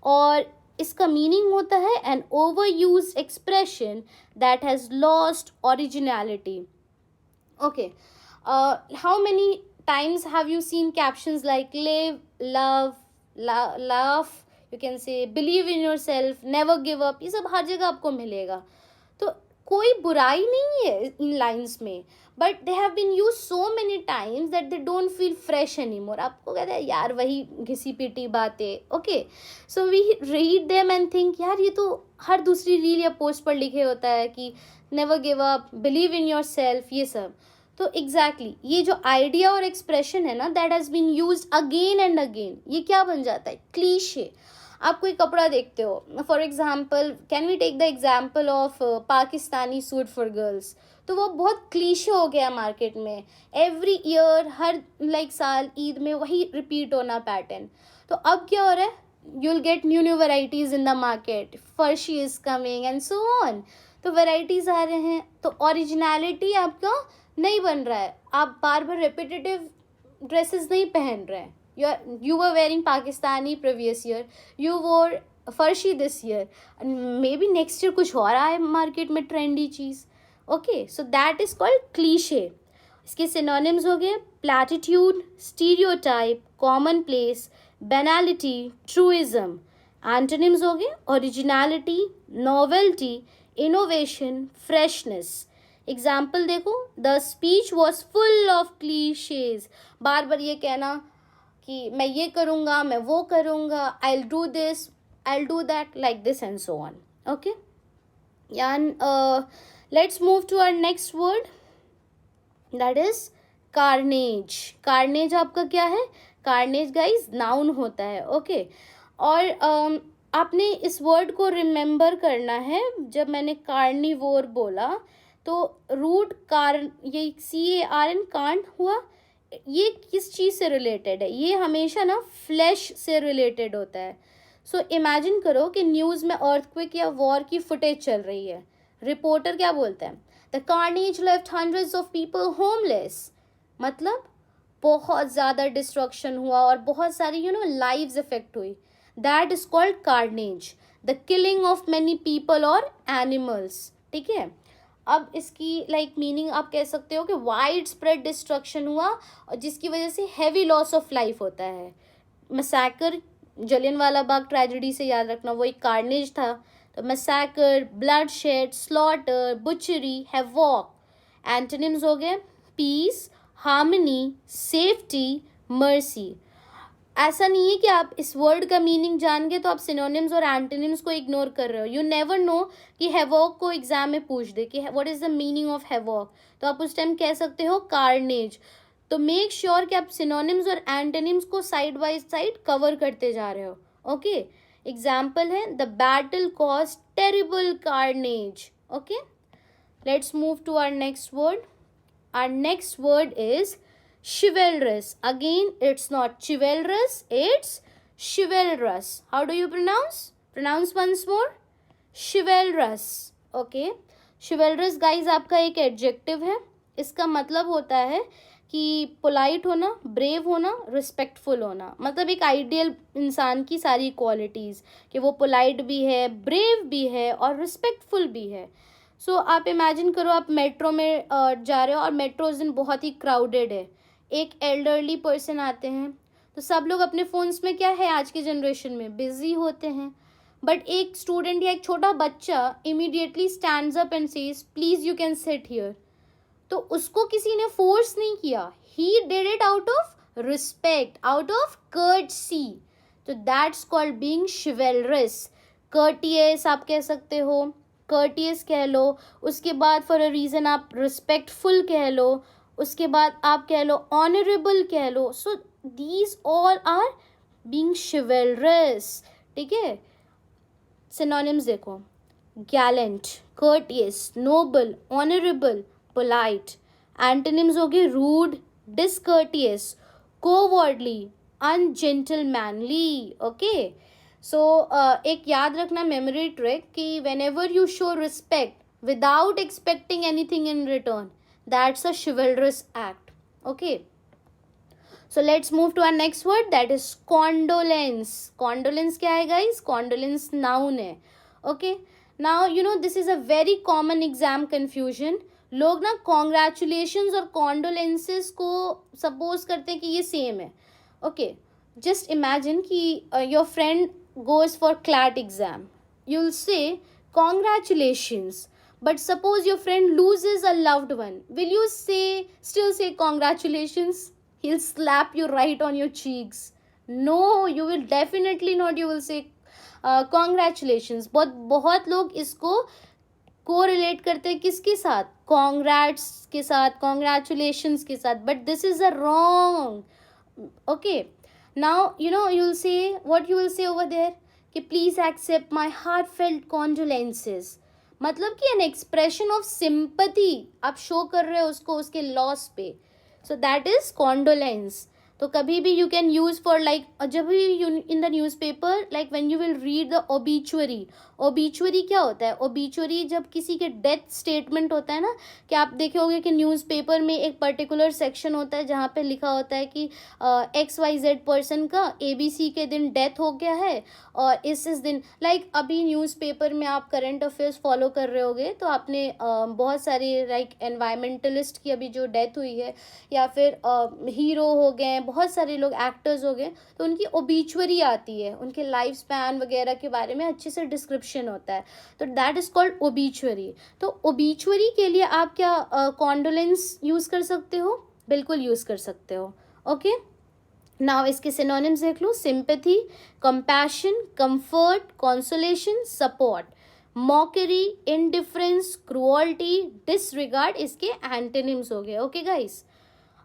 और इसका मीनिंग होता है an over use expression that has lost originality. Okay, how many times have you seen captions like live, love, laugh, you can say believe in yourself, never give up. ये सब हर जगह आपको मिलेगा. तो कोई बुराई नहीं है इन लाइन्स में, but they have been use so many times that they don't feel fresh any more. आपको कहते हैं यार वही घिसी पीटी बातें. Okay, so we read them and think यार ये तो हर दूसरी रील या पोस्ट पर लिखे होता है कि never give up, believe in your self, ये सब. तो एग्जैक्टली ये जो आइडिया और एक्सप्रेशन है ना, that has been used again and again, ये क्या बन जाता है? क्लीशे. आप कोई कपड़ा देखते हो, for example can we take the example of Pakistani suit for girls. तो वो बहुत क्लीशे हो गया मार्केट में. एवरी ईयर, हर साल ईद में वही रिपीट होना पैटर्न. तो अब क्या हो रहा है? You will get new varieties in the market. Farshi is coming and so on. तो वेराइटीज़ आ रहे हैं, तो ओरिजिनलिटी आपका नहीं बन रहा है. आप बार बार रेपिटेटिव ड्रेसेस नहीं पहन रहे हैं. You were wearing Pakistani previous year, you wore farshi this year, maybe next year कुछ और आए मार्केट में ट्रेंडी चीज़. Okay, so that is called cliche. इसके सिनोनिम्स हो गए platitude, stereotype, commonplace, banality, truism. Antonyms हो गए originality, novelty, innovation, freshness. Example देखो, the speech was full of cliches. बार बार ये कहना कि मैं ये करूँगा, मैं वो करूँगा, I will do this, I will do that, like this and so on. Okay, and let's move to our next word, that is carnage. Carnage आपका क्या है? कार्नेज गाइज नाउन होता है. ओके, और आपने इस वर्ड को रिमेंबर करना है. जब मैंने कार्निवोर बोला तो रूट ये CARN कांट हुआ. ये किस चीज़ से रिलेटेड है? ये हमेशा ना फ्लैश से रिलेटेड होता है. सो इमेजिन करो कि न्यूज़ में अर्थक्वेक या वॉर की फुटेज चल रही है. रिपोर्टर क्या बोलता है? The carnage left hundreds of people homeless. मतलब बहुत ज़्यादा डिस्ट्रक्शन हुआ और बहुत सारी लाइव्स इफेक्ट हुई. That is called carnage, the killing of many people और एनिमल्स. ठीक है, अब इसकी मीनिंग आप कह सकते हो कि वाइड स्प्रेड डिस्ट्रक्शन हुआ और जिसकी वजह से हैवी लॉस ऑफ लाइफ होता है. मैसेकर, जलियनवाला बाग ट्रेजेडी से याद रखना, वो एक कार्नेज था. तो massacre, blood shed, slaughter, बुचरी, havoc. Antonyms हो गए पीस, हार्मनी, सेफ्टी, मर्सी। ऐसा नहीं है कि आप इस वर्ड का मीनिंग जान गए तो आप सिनोनिम्स और एंटोनिम्स को इग्नोर कर रहे हो। यू नेवर नो कि हैवॉक को एग्जाम में पूछ दे कि what is the meaning of havoc, तो आप उस टाइम कह सकते हो कार्नेज। तो मेक श्योर कि आप सिनोनिम्स और एंटोनिम्स को साइड बाय साइड कवर करते जा रहे हो। ओके, एग्जाम्पल है the battle cause terrible carnage. Okay, let's move to our next word. Our next word is chivalrous. Again, it's not chivalrous, it's chivalrous. How do you pronounce? Pronounce once more. Chivalrous. Okay. Chivalrous guys आपका एक adjective है. इसका मतलब होता है कि polite होना, brave होना, रिस्पेक्टफुल होना. मतलब एक आइडियल इंसान की सारी क्वालिटीज़ कि वो पोलाइट भी है, ब्रेव भी है और रिस्पेक्टफुल भी है. सो आप इमेजिन करो आप मेट्रो में जा रहे हो और मेट्रो उस दिन बहुत ही क्राउडेड है. एक एल्डरली पर्सन आते हैं तो सब लोग अपने फ़ोन्स में क्या है आज के जनरेशन में बिजी होते हैं. बट एक स्टूडेंट या एक छोटा बच्चा immediately stands up and says please you can sit here. तो उसको किसी ने फोर्स नहीं किया. He did it out of respect, out of courtesy. तो that's called being chivalrous. Courteous आप कह सकते हो, कर्टियस कह लो. उसके बाद फॉर अ रीज़न आप रिस्पेक्टफुल कह लो. उसके बाद आप कह लो ऑनरेबल कह लो. So these all are being chivalrous. ठीक है, सिनोनिम्स देखो. Gallant, courteous, noble, honourable, polite. Antonyms हो गए rude, discourteous, cowardly, ungentlemanly. Okay, so एक याद रखना मेमोरी ट्रिक कि whenever you show respect without expecting anything in return, that's a chivalrous act. Okay, so let's move to our next word, that is condolence. Condolence क्या है guys? Condolence noun है. Okay, now you know this is a very common exam confusion. लोग ना congratulations और condolences को suppose करते हैं कि ये same है. Okay, just imagine कि your friend goes for CLAT exam. You'll say congratulations. But suppose your friend loses a loved one. Will you still say congratulations? He'll slap you right on your cheeks. No, you will definitely not. You will say congratulations. बहुत लोग इसको correlate करते हैं किसके साथ? Congrats के साथ, congratulations के साथ. But this is a wrong. Okay. Now, you'll say, what you will say over there? कि please accept my heartfelt condolences. मतलब कि an expression of sympathy आप शो कर रहे हो उसको उसके लॉस पे. So that is condolence. तो कभी भी you can use for like जब भी in the newspaper like when you will read the obituary. obituary क्या होता है? obituary जब किसी के डेथ स्टेटमेंट होता है ना, कि आप देखे होंगे कि न्यूज़पेपर में एक पर्टिकुलर सेक्शन होता है जहाँ पे लिखा होता है कि XYZ पर्सन का ABC के दिन डेथ हो गया है और इस दिन लाइक अभी न्यूज़पेपर में आप करंट अफेयर्स फॉलो कर रहे होगे तो आपने बहुत सारे लाइक एनवायरमेंटलिस्ट की अभी जो डेथ हुई है या फिर हीरो हो गए, बहुत सारे लोग एक्टर्स हो गए, तो उनकी ओबिचुअरी आती है, उनके लाइफ स्पैन वगैरह के बारे में अच्छे से डिस्क्रिप्शन होता है. तो दैट इज़ कॉल्ड ओबिचुअरी. तो ओबिचुअरी के लिए आप क्या कॉन्डोलेंस यूज़ कर सकते हो? बिल्कुल यूज़ कर सकते हो. ओके, नाउ इसके सिनोनिम्स देख लो. Sympathy, compassion, comfort, consolation, support. Mockery, indifference, cruelty, disregard इसके एंटोनिम्स हो गए. ओके गाइस,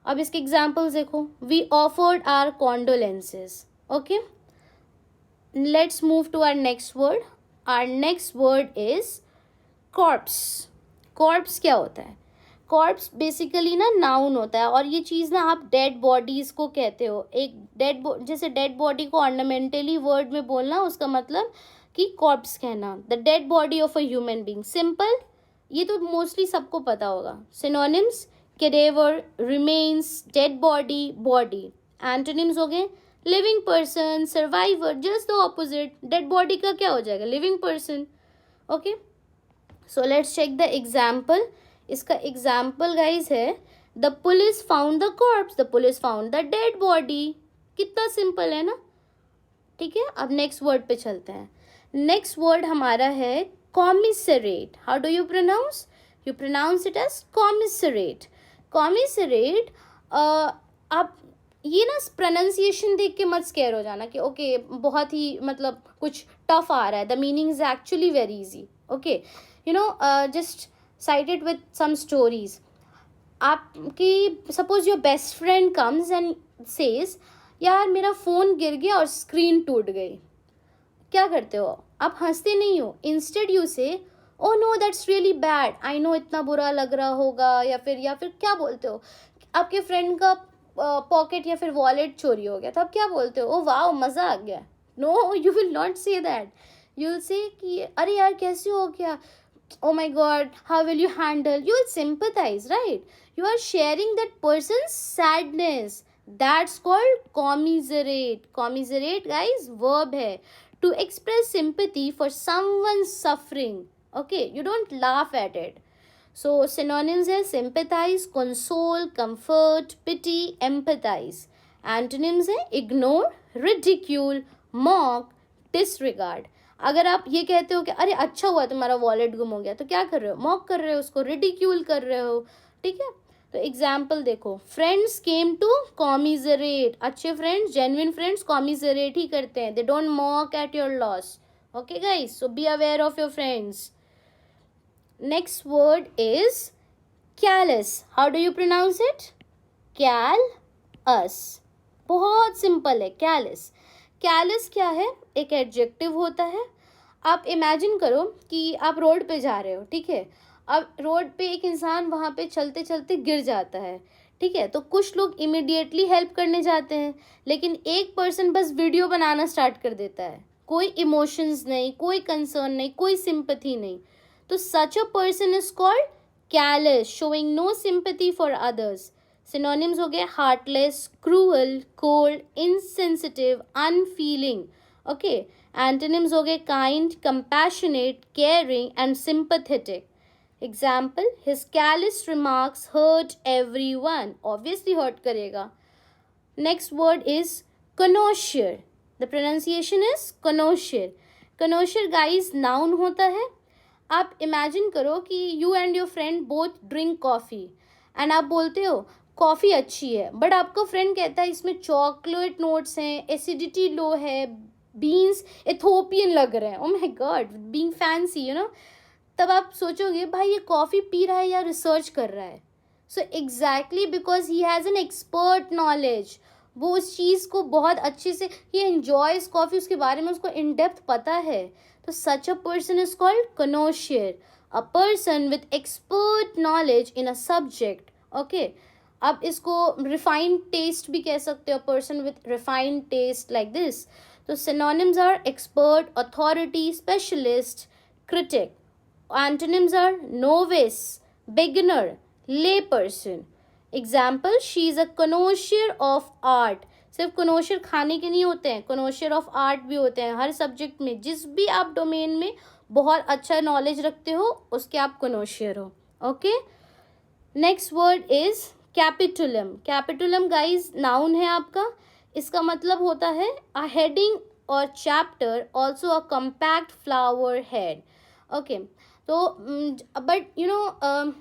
अब इसके एग्जाम्पल्स देखो. We offered our condolences. Okay, let's move to our next word. Our next word is corpse. Corpse क्या होता है? कॉर्प्स बेसिकली ना नाउन होता है और ये चीज़ ना आप डेड बॉडीज़ को कहते हो. एक जैसे डेड बॉडी को ऑर्नामेंटली वर्ड में बोलना, उसका मतलब कि कॉर्प्स कहना. The dead body of a human being. Simple, ये तो मोस्टली सबको पता होगा. Synonyms cadaver, remains, dead body, body. Antonyms हो गए living person, survivor. Just the opposite. Dead body का क्या हो जाएगा? Living person. Okay, so let's check the example. इसका एग्जाम्पल गाइज है the police found the corpse, the police found the dead body. कितना simple है ना. ठीक है, अब नेक्स्ट वर्ड पे चलते हैं. नेक्स्ट वर्ड हमारा है commiserate. How do you pronounce? You pronounce it as commiserate. Commiserate आप ये ना प्रोनाउंसिएशन देख के मत स्केयर हो जाना कि ओके बहुत ही मतलब कुछ टफ आ रहा है. The meaning is actually very easy. Okay, you know, just side it with some stories. आपकी suppose your best friend comes and says, यार मेरा फ़ोन गिर गया और स्क्रीन टूट गई. क्या करते हो आप? हंसते नहीं हो. Instead you say, oh no that's really bad, I know इतना बुरा लग रहा होगा. या फिर क्या बोलते हो? आपके फ्रेंड का पॉकेट या फिर वॉलेट चोरी हो गया, तो आप क्या बोलते हो? ओ वाह मज़ा आ गया. No, you will not say that. You will say कि अरे यार कैसे हो गया, oh my god, how will you handle? You will sympathize, right? You are sharing that person's sadness. That's called commiserate. Commiserate, guys, verb hai to express sympathy for someone's suffering. Okay, you don't laugh at it. So synonyms hai sympathize, console, comfort, pity, empathize. Antonyms hai ignore, ridicule, mock, disregard. अगर आप ये कहते हो कि अरे अच्छा हुआ तुम्हारा वॉलेट गुम हो गया, तो क्या कर रहे हो? मॉक कर रहे हो, उसको रिडिक्यूल कर रहे हो. ठीक है, तो एग्जाम्पल देखो. Friends came to commiserate. अच्छे फ्रेंड्स, जेन्युइन फ्रेंड्स कॉमिजरेट ही करते हैं. They don't mock at your loss. Okay guys, so be aware of your friends. Next word is callous. How do you pronounce it? Callous. बहुत simple है callus. Callus क्या है? एक adjective होता है. आप इमेजिन करो कि आप रोड पे जा रहे हो, ठीक है. अब रोड पे एक इंसान वहाँ पे चलते चलते गिर जाता है, ठीक है. तो कुछ लोग इमिडिएटली हेल्प करने जाते हैं, लेकिन एक पर्सन बस वीडियो बनाना स्टार्ट कर देता है. कोई इमोशंस नहीं, कोई कंसर्न नहीं, कोई सिंपैथी नहीं. तो such a person is called callous, showing no sympathy for others. Synonyms हो गए heartless, cruel, cold, insensitive, unfeeling. Okay, antonyms हो गए kind, compassionate, caring and sympathetic. Example, his callous remarks hurt everyone. Obviously hurt करेगा. Next word is connoisseur. The pronunciation is connoisseur. Connoisseur guys noun होता है. आप imagine करो कि you and your friend both drink coffee and आप बोलते हो coffee अच्छी है, बट आपका फ्रेंड कहता है इसमें चॉकलेट नोट्स हैं, एसिडिटी लो है, बीन्स एथोपियन लग रहे हैं. Oh my God, being fancy, you know. तब आप सोचोगे भाई ये कॉफ़ी पी रहा है या रिसर्च कर रहा है. So exactly because he has an expert knowledge. वो उस चीज़ को बहुत अच्छे से, ही एन्जॉयज कॉफ़ी, उसके बारे में उसको इन डेप्थ पता है. तो such a person is called connoisseur, a person with expert knowledge in a subject. Okay, आप इसको रिफाइंड टेस्ट भी कह सकते हो, person with refined taste, like this. तो synonyms are expert, authority, specialist, critic. Antonyms are novice, beginner, lay person. Example, she is a connoisseur of art. सिर्फ connoisseur खाने के नहीं होते हैं, connoisseur of art भी होते हैं. हर सब्जेक्ट में, जिस भी आप डोमेन में बहुत अच्छा नॉलेज रखते हो, उसके आप connoisseur हो. Okay, next word is capitulum. Capitulum guys noun है आपका. इसका मतलब होता है अ हेडिंग और chapter, also a compact flower head. Okay, तो बट यू नो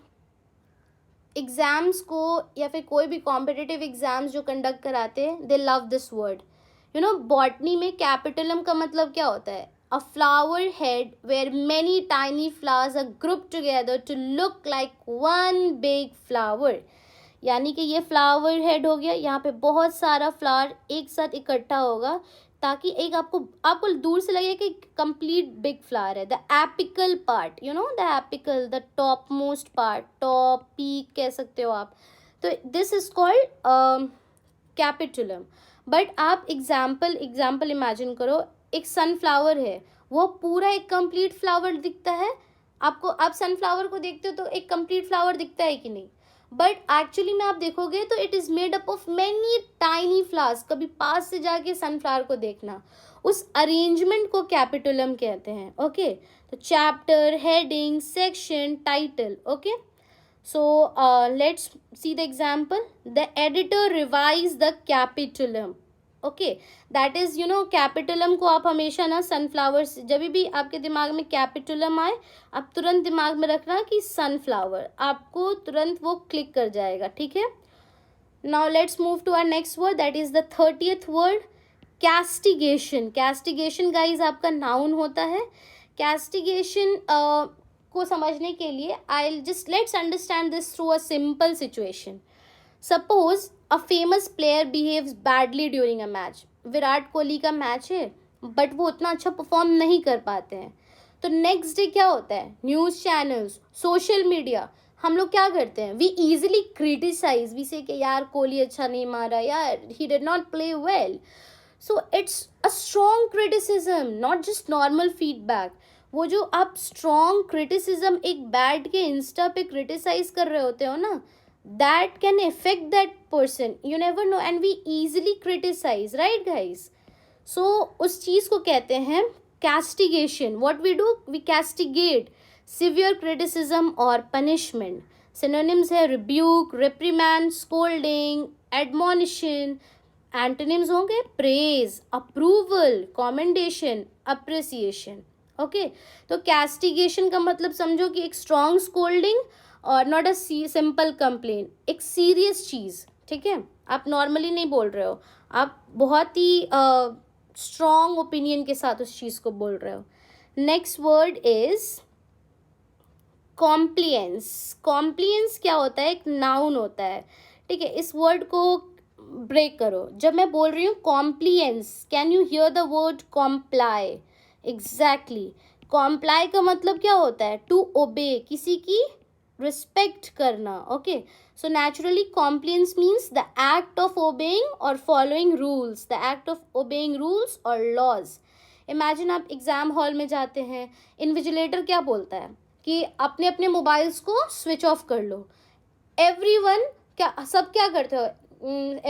एग्ज़ाम्स को या फिर कोई भी कॉम्पिटिटिव एग्ज़ाम्स जो कंडक्ट कराते हैं, they love this word. You know, botany में कैपिटलम का मतलब क्या होता है? A flower head where many tiny flowers are group together to look like one big flower. यानी कि ये फ्लावर हेड हो गया, यहाँ पे बहुत सारा फ्लावर एक साथ इकट्ठा होगा, ताकि एक आपको दूर से लगे कि कंप्लीट बिग फ्लावर है. The apical part, you know, the apical, the top most part, top peak कह सकते हो आप. तो this is called capitulum. But आप एग्जाम्पल इमेजिन करो, एक सनफ्लावर है, वो पूरा एक कंप्लीट फ्लावर दिखता है आपको. आप सनफ्लावर को देखते हो तो एक कंप्लीट फ्लावर दिखता है कि नहीं? बट एक्चुअली में आप देखोगे तो it is made up of many tiny flowers. कभी पास से जाके सनफ्लावर को देखना, उस अरेंजमेंट को कैपिटुलम कहते हैं. ओके, तो chapter, heading, section, title. Okay, so let's see the example. The editor revise the capitulum. Okay, that is, you know, capitulum को आप हमेशा ना सनफ्लावर्स, जब भी आपके दिमाग में कैपिटुलम आए, आप तुरंत दिमाग में रखना कि सनफ्लावर, आपको तुरंत वो क्लिक कर जाएगा. ठीक है. Now let's move to our next word, that is the 30th word, castigation. Castigation guys आपका नाउन होता है. कैस्टिगेशन को समझने के लिए I just let's understand this through a simple situation. Suppose a famous player behaves badly during a match. Virat Kohli का match है बट वो उतना अच्छा परफॉर्म नहीं कर पाते हैं. तो नेक्स्ट डे क्या होता है, न्यूज़ चैनल्स, सोशल मीडिया, हम लोग क्या करते हैं, वी इजिली क्रिटिसाइज, वी से कि यार कोहली अच्छा नहीं मारा, यार he did not play well. So it's a strong criticism, not just normal feedback. वो जो आप स्ट्रॉन्ग क्रिटिसिज्म एक बैड के इंस्टा पे क्रिटिसाइज कर रहे होते हो ना, that can affect that person, you never know, and we easily criticize, right guys? So उस चीज़ को कहते हैं castigation. What we do, we castigate severe criticism or punishment. Synonyms है rebuke, reprimand, scolding, admonition. Antonyms होंगे praise, approval, commendation, appreciation. Okay, तो कैस्टिगेशन का मतलब समझो कि एक स्ट्रॉन्ग स्कोल्डिंग और नॉट अ सिंपल कंप्लेन, एक सीरियस चीज़. ठीक है, आप नॉर्मली नहीं बोल रहे हो, आप बहुत ही स्ट्रॉन्ग ओपिनियन के साथ उस चीज़ को बोल रहे हो. Next word is compliance. Compliance क्या होता है, एक नाउन होता है. ठीक है, इस वर्ड को ब्रेक करो. जब मैं बोल रही हूँ compliance, can you hear the word comply? Exactly, comply का मतलब क्या होता है, टू ओबे, किसी की रिस्पेक्ट करना. Okay, so naturally compliance means the act of obeying और following rules, the act of obeying rules और लॉज. इमेजिन आप एग्जाम हॉल में जाते हैं, इन्विजिलेटर क्या बोलता है कि अपने अपने मोबाइल्स को स्विच ऑफ कर लो. एवरीवन क्या, सब क्या करते हो,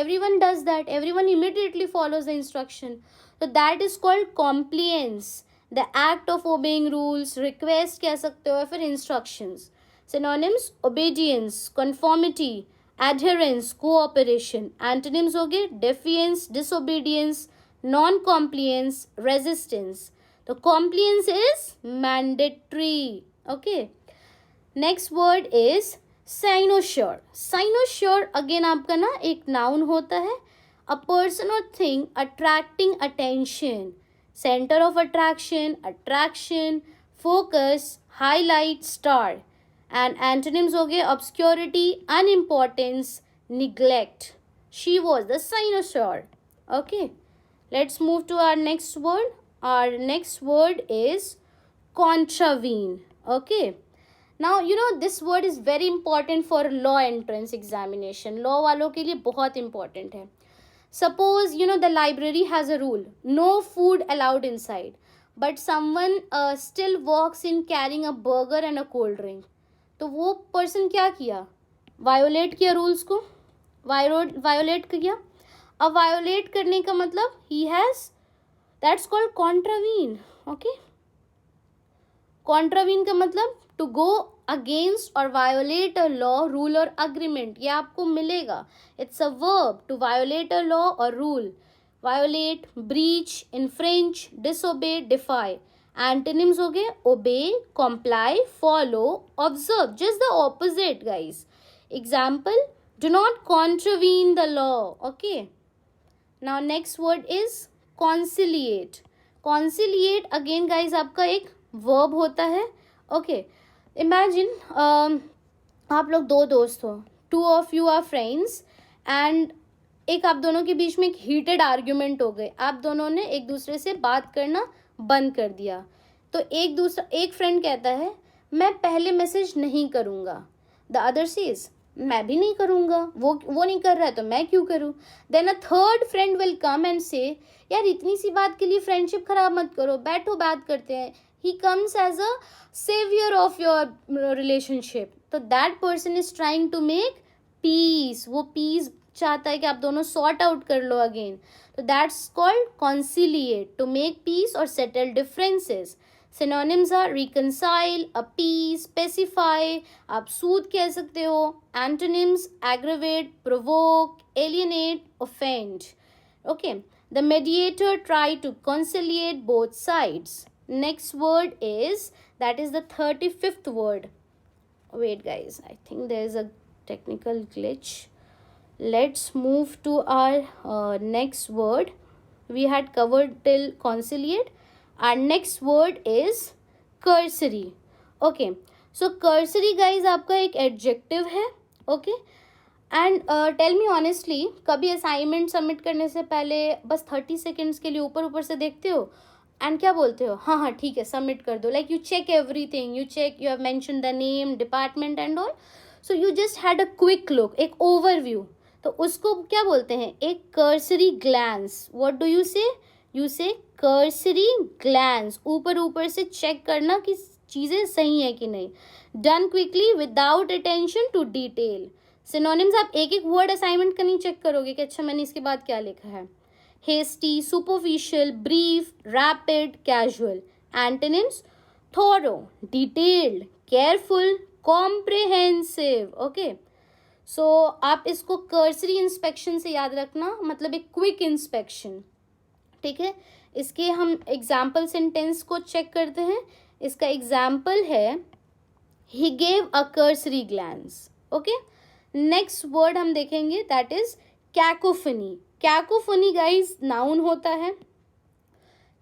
everyone does that, everyone immediately follows the instruction. So that is called compliance, the act of obeying rules. Request कह सकते हो या फिर instructions. Synonyms obedience, conformity, adherence, cooperation. Antonyms हो गए defiance, disobedience, non-compliance, resistance. तो compliance is mandatory. Okay, next word is cynosure. Cynosure again आपका ना एक नाउन होता है. अ पर्सन और thing attracting attention, centre of attraction, attraction, focus, highlight, star. And antonyms हो गए obscurity, unimportance, neglect. She was the cynosure. Okay, let's move to our next word. Our next word is contravene. Okay, now you know this word is very important for law entrance examination. Law वालों के लिए बहुत important है. Suppose you know the library has a rule, no food allowed inside, but someone still walks in carrying a burger and a cold drink. तो वो person क्या किया, violet किया रूल्स को, वायोलेट किया. अब वायोलेट करने का मतलब ही has, that's called contravene. Okay, contravene का मतलब टू गो अगेंस्ट और वायोलेट अ लॉ, रूल और अग्रीमेंट. ये आपको मिलेगा. It's a verb to violate a law और rule. Violate, breach, infringe, disobey, defy. Antonyms हो गए obey, comply, follow, observe. Just the opposite guys. Example, do not contravene the law. Okay, now next word is conciliate. Conciliate again guys आपका एक verb होता है. Okay, imagine आप लोग दो दोस्त हो, two of you are friends, and एक आप दोनों के बीच में एक हीटेड आर्ग्यूमेंट हो गए. आप दोनों ने एक दूसरे से बात करना बंद कर दिया. तो एक फ्रेंड कहता है मैं पहले मैसेज नहीं करूँगा. द अदर सेज मैं भी नहीं करूँगा, वो नहीं कर रहा है तो मैं क्यों करूँ. Then a third friend will come and say यार इतनी सी बात के लिए फ्रेंडशिप खराब मत करो, बैठो बात करते हैं. he comes as a savior of your relationship. तो that person is trying to make peace. वो peace चाहता है कि आप दोनों sort out कर लो again. तो that's called conciliate, to make peace or settle differences. Synonyms are reconcile, appease, pacify. आप soothe कह सकते हो. Antonyms aggravate, provoke, alienate, offend. Okay, the mediator try to conciliate both sides. Next word is, that is the 35th word. Wait guys, I think there is a technical glitch. Let's move to our next word. We had covered till conciliate. Our next word is cursory. Okay, so cursory guys आपका एक adjective है. Okay, and tell me honestly, कभी assignment submit करने से पहले बस 30 seconds के लिए ऊपर ऊपर से देखते हो एंड क्या बोलते हो, हाँ हाँ ठीक है सबमिट कर दो, like you check everything, you check, you have mention the name, department and all, so you just had a quick look, एक ओवरव्यू, तो उसको क्या बोलते हैं, एक cursory glance. What do you say cursory glance, ऊपर ऊपर से चेक करना कि चीज़ें सही है कि नहीं, done quickly without attention to detail. Synonyms आप एक एक वर्ड असाइनमेंट का नहीं चेक करोगे कि अच्छा मैंने इसके बाद क्या लिखा है. Hasty, superficial, brief, rapid, casual. Antonyms thorough, detailed, careful, comprehensive. Okay, so आप इसको कर्सरी इंस्पेक्शन से याद रखना, मतलब एक क्विक इंस्पेक्शन. ठीक है, इसके हम एग्जाम्पल सेंटेंस को चेक करते हैं. इसका एग्जाम्पल है he gave a cursory glance. Okay, next word हम देखेंगे that is cacophony. Cacophony guys noun होता है.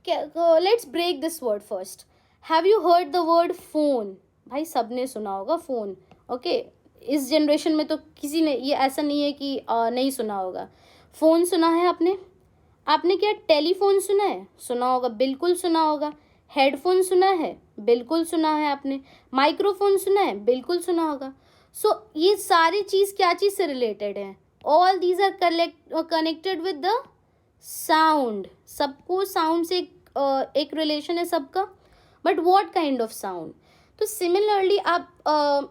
Let's break this word first. Have you heard the word phone? भाई सबने सुना होगा फोन. ओके, इस जनरेशन में तो किसी ने, ये ऐसा नहीं है कि नहीं सुना होगा. फोन सुना है आपने? आपने क्या टेलीफोन सुना है? सुना होगा, बिल्कुल सुना होगा. हेडफोन सुना है? बिल्कुल सुना है आपने. माइक्रोफोन सुना है? बिल्कुल सुना होगा. सो ये सारी चीज़ क्या चीज़ से रिलेटेड है? All these are connected with the sound. सबको साउंड से एक रिलेशन है सबका, but what kind of sound? तो सिमिलरली आप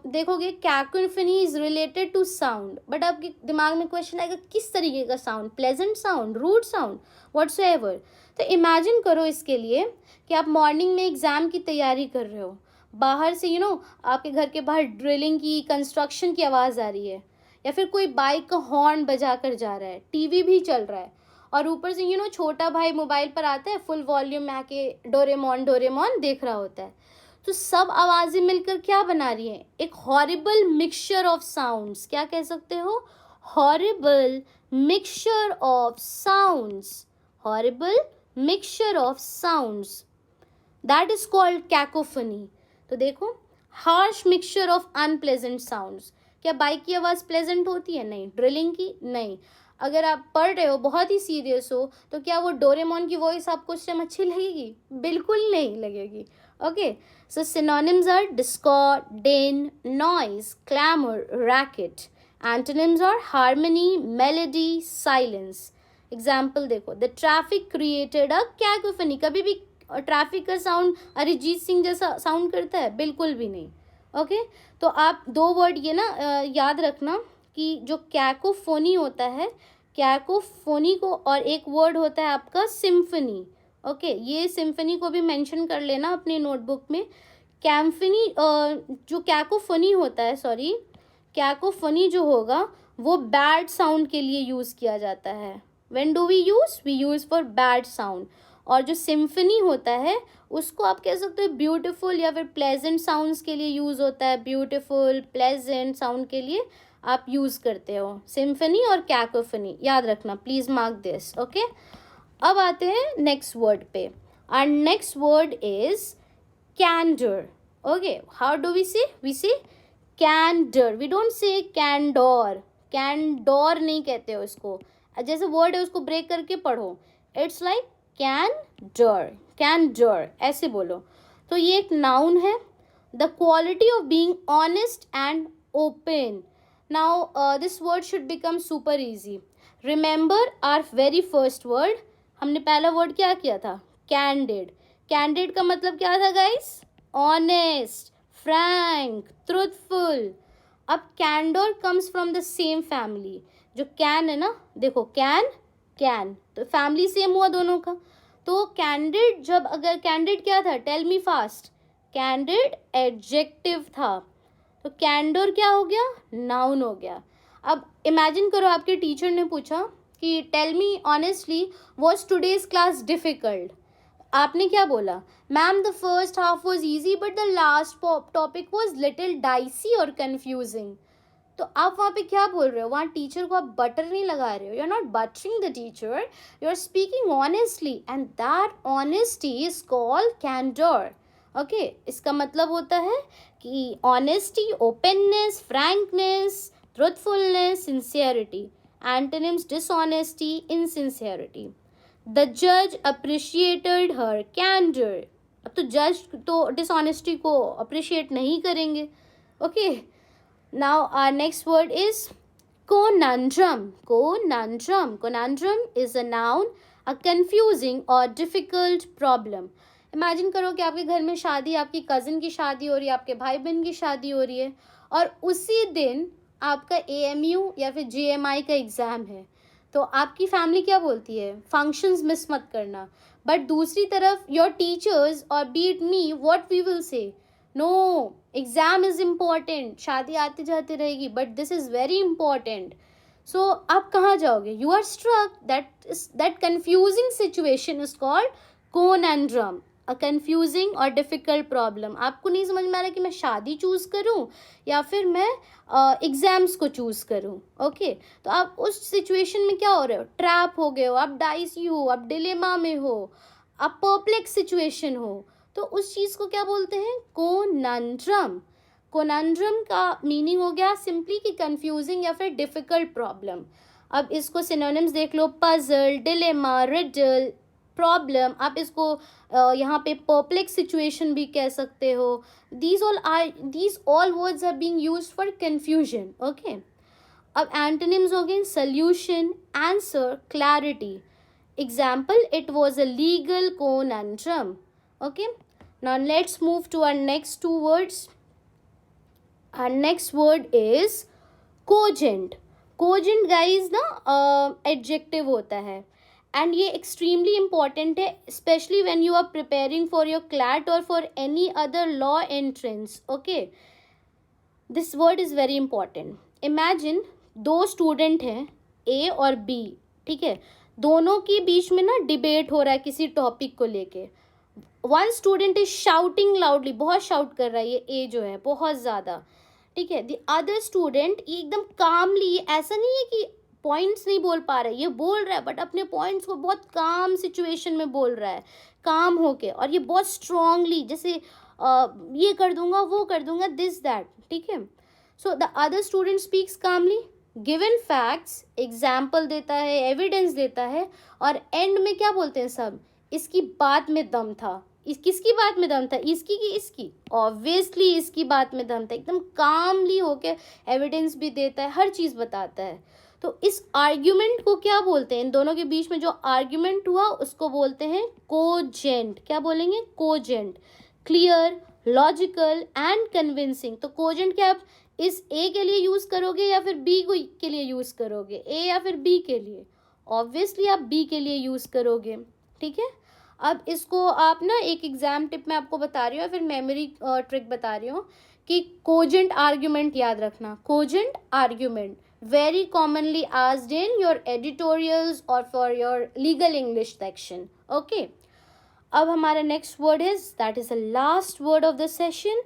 देखोगे cacophony is related to sound, but आपके दिमाग में क्वेश्चन आएगा किस तरीके का sound, pleasant sound, rude sound, whatsoever. तो इमेजिन करो इसके लिए कि आप मॉर्निंग में एग्ज़ाम की तैयारी कर रहे हो, बाहर से आपके घर के बाहर ड्रिलिंग की, कंस्ट्रक्शन की आवाज़ आ रही है, या फिर कोई बाइक का हॉर्न बजा कर जा रहा है, टीवी भी चल रहा है, और ऊपर से छोटा भाई मोबाइल पर आता है फुल वॉल्यूम में आके डोरेमोन डोरेमोन देख रहा होता है. तो सब आवाज़ें मिलकर क्या बना रही हैं? एक हॉरिबल मिक्सचर ऑफ साउंड्स. क्या कह सकते हो? Horrible mixture of sounds. Horrible mixture of sounds, that is called cacophony. तो देखो, harsh mixture of unpleasant sounds. क्या बाइक की आवाज़ प्लेजेंट होती है? नहीं. ड्रिलिंग की? नहीं. अगर आप पढ़ रहे हो, बहुत ही सीरियस हो, तो क्या वो डोरेमोन की वॉइस आपको उस टाइम अच्छी लगेगी? बिल्कुल नहीं लगेगी. Okay, so synonyms are discord, din, noise, clamor, racket. Antonyms are harmony, melody, silence. Example देखो, the traffic created a cacophony. कभी भी ट्रैफिक का साउंड अरिजीत सिंह जैसा साउंड करता है? बिल्कुल भी नहीं. ओके, तो आप दो वर्ड ये याद रखना कि जो कैकोफोनी होता है, कैकोफोनी को, और एक वर्ड होता है आपका सिम्फनी. ओके, ये सिम्फनी को भी मेंशन कर लेना अपनी नोटबुक में. कैम्फनी, जो कैकोफोनी होता है, सॉरी, कैकोफोनी जो होगा वो बैड साउंड के लिए यूज़ किया जाता है. When do we use for bad sound. और जो सिम्फनी होता है उसको आप कह सकते हो ब्यूटीफुल या फिर प्लेजेंट साउंड्स के लिए यूज़ होता है. ब्यूटीफुल, प्लेजेंट साउंड के लिए आप यूज़ करते हो सिम्फनी और कैकोफनी. याद रखना, प्लीज़ मार्क दिस. ओके, अब आते हैं नेक्स्ट वर्ड पे. Our next word is candour. Okay, how do we say candour. We don't say candour. Candour नहीं कहते हो इसको. जैसे वर्ड है उसको ब्रेक करके पढ़ो. It's like कैंडर. कैंडर ऐसे बोलो. तो ये एक नाउन है. The quality of being honest and open. Now this word should become super easy. Remember our very first word. हमने पहला वर्ड क्या किया था? कैंडिड. कैंडिड का मतलब क्या था गाइस? Honest, frank, truthful. अब candour comes from the same family. जो कैन है ना, देखो कैन तो फैमिली सेम हुआ दोनों का. तो कैंडिड, जब अगर कैंडिड क्या था, tell me fast. Candid adjective था, तो कैंडोर क्या हो गया? नाउन हो गया. अब इमेजिन करो आपके टीचर ने पूछा कि tell me honestly, was today's class difficult? आपने क्या बोला? Ma'am the first half was easy but the last topic was little dicey और कन्फ्यूजिंग. तो आप वहाँ पे क्या बोल रहे हो, वहाँ टीचर को आप बटर नहीं लगा रहे हो, you are not buttering the teacher, you are speaking honestly and that honesty is called candour. Okay, इसका मतलब होता है कि honesty, openness, frankness, truthfulness, sincerity. Antonyms dishonesty, insincerity. The जज अप्रिशिएटेड हर कैंडर. अब तो जज तो डिसऑनेस्टी को अप्रिशिएट नहीं करेंगे. Okay, now our next word is conundrum. Conundrum is a noun, a confusing or difficult problem. Imagine करो कि आपके घर में शादी, आपकी कज़िन की शादी हो रही है, आपके भाई बहन की शादी हो रही है, और उसी दिन आपका AMU या फिर GMI का एग्ज़ाम है. तो आपकी फैमिली क्या बोलती है, फंक्शंस मिस मत करना. बट दूसरी तरफ योर टीचर्स और beat me, what we will say, no, exam is important. शादी आते जाते रहेगी but this is very important. So आप कहाँ जाओगे, you are struck. That confusing situation is called conundrum, a confusing और डिफ़िकल्ट प्रॉब्लम. आपको नहीं समझ में आ रहा कि मैं शादी चूज़ करूँ या फिर मैं एग्ज़ाम्स को चूज़ करूँ. ओके, तो आप उस सिचुएशन में क्या हो रहे हो, ट्रैप हो गए हो, आप डाइसी हो, आप डिलेमा में हो, आप परप्लेक्स सिचुएशन हो. तो उस चीज़ को क्या बोलते हैं, कोनंड्रम. कोनंड्रम का मीनिंग हो गया सिंपली कि कंफ्यूजिंग या फिर डिफ़िकल्ट प्रॉब्लम. अब इसको सिनोनिम्स देख लो, पजल, डिलेमा, रिडल, प्रॉब्लम. आप इसको यहाँ पे परप्लेक्स सिचुएशन भी कह सकते हो. these all words are being used for confusion. Okay, अब एंटोनिम्स हो गए solution, answer, clarity. Example, it was a legal conundrum. Okay, now let's move to our next two words. Our next word is cogent. cogent guys ना adjective होता है and ये extremely important है, specially when you are preparing for your CLAT और for any other law entrance. Okay, this word is very important. Imagine दो student हैं, A और B. ठीक है, दोनों के बीच में ना डिबेट हो रहा है किसी टॉपिक को लेके. One student is shouting loudly, बहुत शाउट कर रहा है ये A जो है, बहुत ज़्यादा. ठीक है, द अदर स्टूडेंट ये एकदम कामली, ऐसा नहीं है कि पॉइंट्स नहीं बोल पा रहा है, ये बोल रहा है बट अपने पॉइंट्स को बहुत काम सिचुएशन में बोल रहा है, काम होके, और ये बहुत स्ट्रांगली, जैसे ये कर दूंगा, वो कर दूंगा, दिस दैट. ठीक है, so the other student speaks calmly, given facts, example देता है, एविडेंस देता है, और एंड में क्या बोलते हैं सब, इसकी बात में दम था. किसकी बात में दम था, इसकी कि इसकी, ऑब्वियसली इसकी बात में दम था. एकदम कामली होके एविडेंस भी देता है, हर चीज़ बताता है. तो इस आर्ग्यूमेंट को क्या बोलते हैं, इन दोनों के बीच में जो आर्ग्यूमेंट हुआ उसको बोलते हैं कोजेंट. क्या बोलेंगे, cogent. Clear, logical and convincing. तो कोजेंट क्या आप इस A के लिए यूज़ करोगे या फिर B के लिए यूज़ करोगे, A या फिर B के लिए, ऑब्वियसली आप B के लिए यूज़ करोगे. ठीक है, अब इसको आप ना एक एग्जाम टिप में आपको बता रही हूँ या फिर मेमोरी ट्रिक बता रही हूँ कि कोजेंट आर्ग्यूमेंट याद रखना. Cogent argument very commonly asked in your editorials or for your legal English section. Okay, अब हमारा next word is, that is the last word of the session,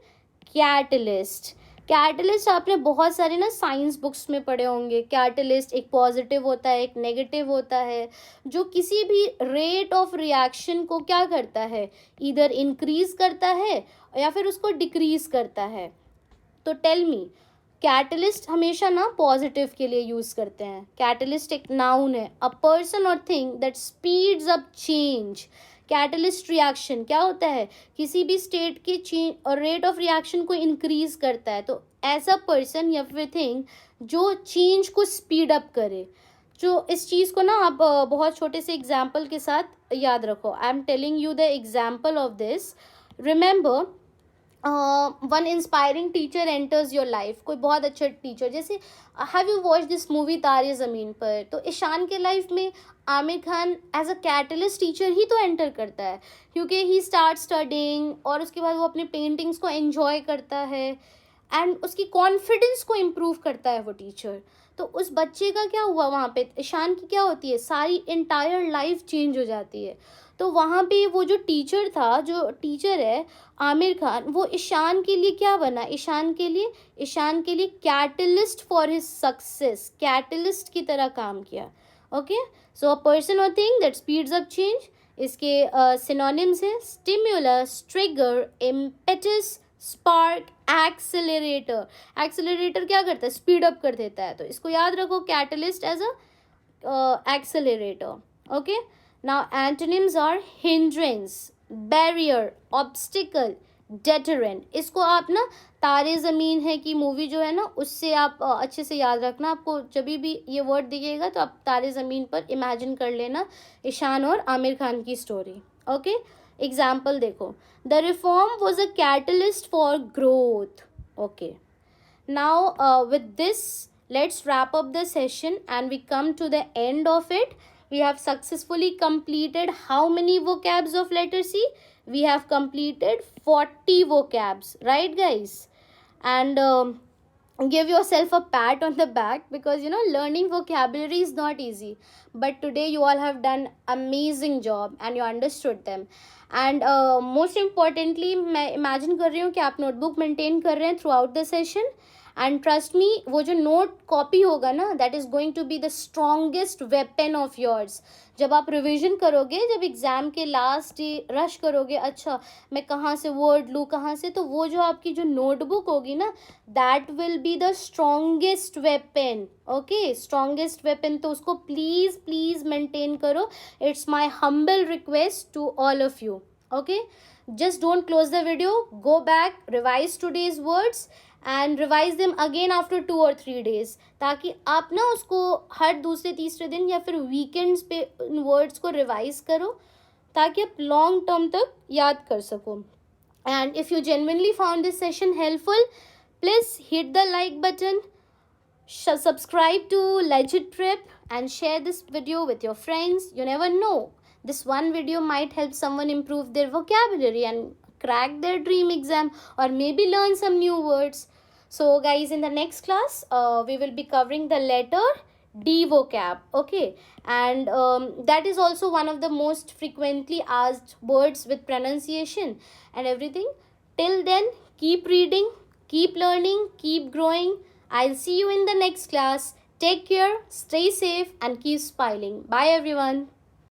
catalyst. Catalyst आपने बहुत सारे ना साइंस बुक्स में पढ़े होंगे. कैटलिस्ट एक पॉजिटिव होता है, एक नेगेटिव होता है, जो किसी भी रेट ऑफ रिएक्शन को क्या करता है, इधर इंक्रीज करता है या फिर उसको डिक्रीज करता है. तो टेल मी, कैटलिस्ट हमेशा ना पॉजिटिव के लिए यूज़ करते हैं. कैटलिस्ट एक नाउन है, अ पर्सन और thing that speeds up change. Catalyst reaction क्या होता है, किसी भी स्टेट के चेंज और रेट ऑफ रिएक्शन को इंक्रीज करता है. तो ऐसा पर्सन या फिर थिंग जो चेंज को स्पीड अप करे. जो इस चीज़ को ना आप बहुत छोटे से एग्जाम्पल के साथ याद रखो. I am telling you the example of this. Remember, one inspiring teacher enters your life. कोई बहुत अच्छा टीचर, जैसे have you watch this movie Taare Zameen Par. तो ईशान के लाइफ में Aamir Khan as a catalyst teacher ही तो एंटर करता है, क्योंकि ही स्टार्ट स्टडिंग और उसके बाद वो अपने पेंटिंग्स को एंजॉय करता है एंड उसकी कॉन्फिडेंस को इम्प्रूव करता है वो टीचर. तो उस बच्चे का क्या हुआ वहाँ पे, ईशान की क्या होती है, सारी इंटायर लाइफ चेंज हो जाती है। तो वहाँ पे वो जो टीचर था, जो टीचर है आमिर खान, वो ईशान के लिए क्या बना, ईशान के लिए catalyst for his success, catalyst की तरह काम किया। ओके, सो अ पर्सन और thing that speeds up change, इसके सिनोनिम्स है stimulus, trigger, impetus, spark, accelerator. Accelerator क्या करता है, स्पीड अप कर देता है, तो इसको याद रखो, catalyst as a accelerator. Okay, now antonyms are hindrance, barrier, obstacle, deterrent. इसको आप ना तारे ज़मीन है कि मूवी जो है ना, उससे आप अच्छे से याद रखना। आपको जब भी ये वर्ड दिखेगा तो आप तारे ज़मीन पर इमेजिन कर लेना ईशान और आमिर खान की स्टोरी। ओके, एग्जाम्पल देखो, the reform was a catalyst for growth. Okay, now with this, let's wrap up the session and we come to the end of it. We have successfully completed how many vocabs of letter C? We have completed 40 vocabs, right guys? And give yourself a pat on the back, because learning vocabulary is not easy, but today you all have done amazing job and you understood them. And most importantly, मैं imagine कर रही हूँ कि आप notebook maintain कर रहे हैं throughout the session. And trust me, वो जो नोट कॉपी होगा ना, that is going to be the strongest weapon of yours. जब आप रिविजन करोगे, जब एग्ज़ाम के लास्ट रश करोगे, अच्छा मैं कहाँ से वर्ड लूँ, कहाँ से, तो वो जो आपकी जो नोटबुक होगी ना, that will be the strongest weapon. Okay, strongest weapon, तो उसको प्लीज़ प्लीज़ मेंटेन करो। It's my humble request to all of you. Okay, just don't close the video, go back, revise today's words and revise them again after 2 or 3 days, ताकि आप ना उसको हर दूसरे तीसरे दिन या फिर वीकेंड्स पे उन वर्ड्स को रिवाइज करो, ताकि आप लॉन्ग टर्म तक याद कर सको। And if you genuinely found this session helpful, please hit the like button, subscribe to Legit Trip and share this video with your friends. You never know, this one video might help someone improve their vocabulary and crack their dream exam, or maybe learn some new words. So guys, in the next class we will be covering the letter D vocab. Okay, and that is also one of the most frequently asked words with pronunciation and everything. Till then, keep reading, keep learning, keep growing. I'll see you in the next class. Take care, stay safe and keep smiling. Bye everyone.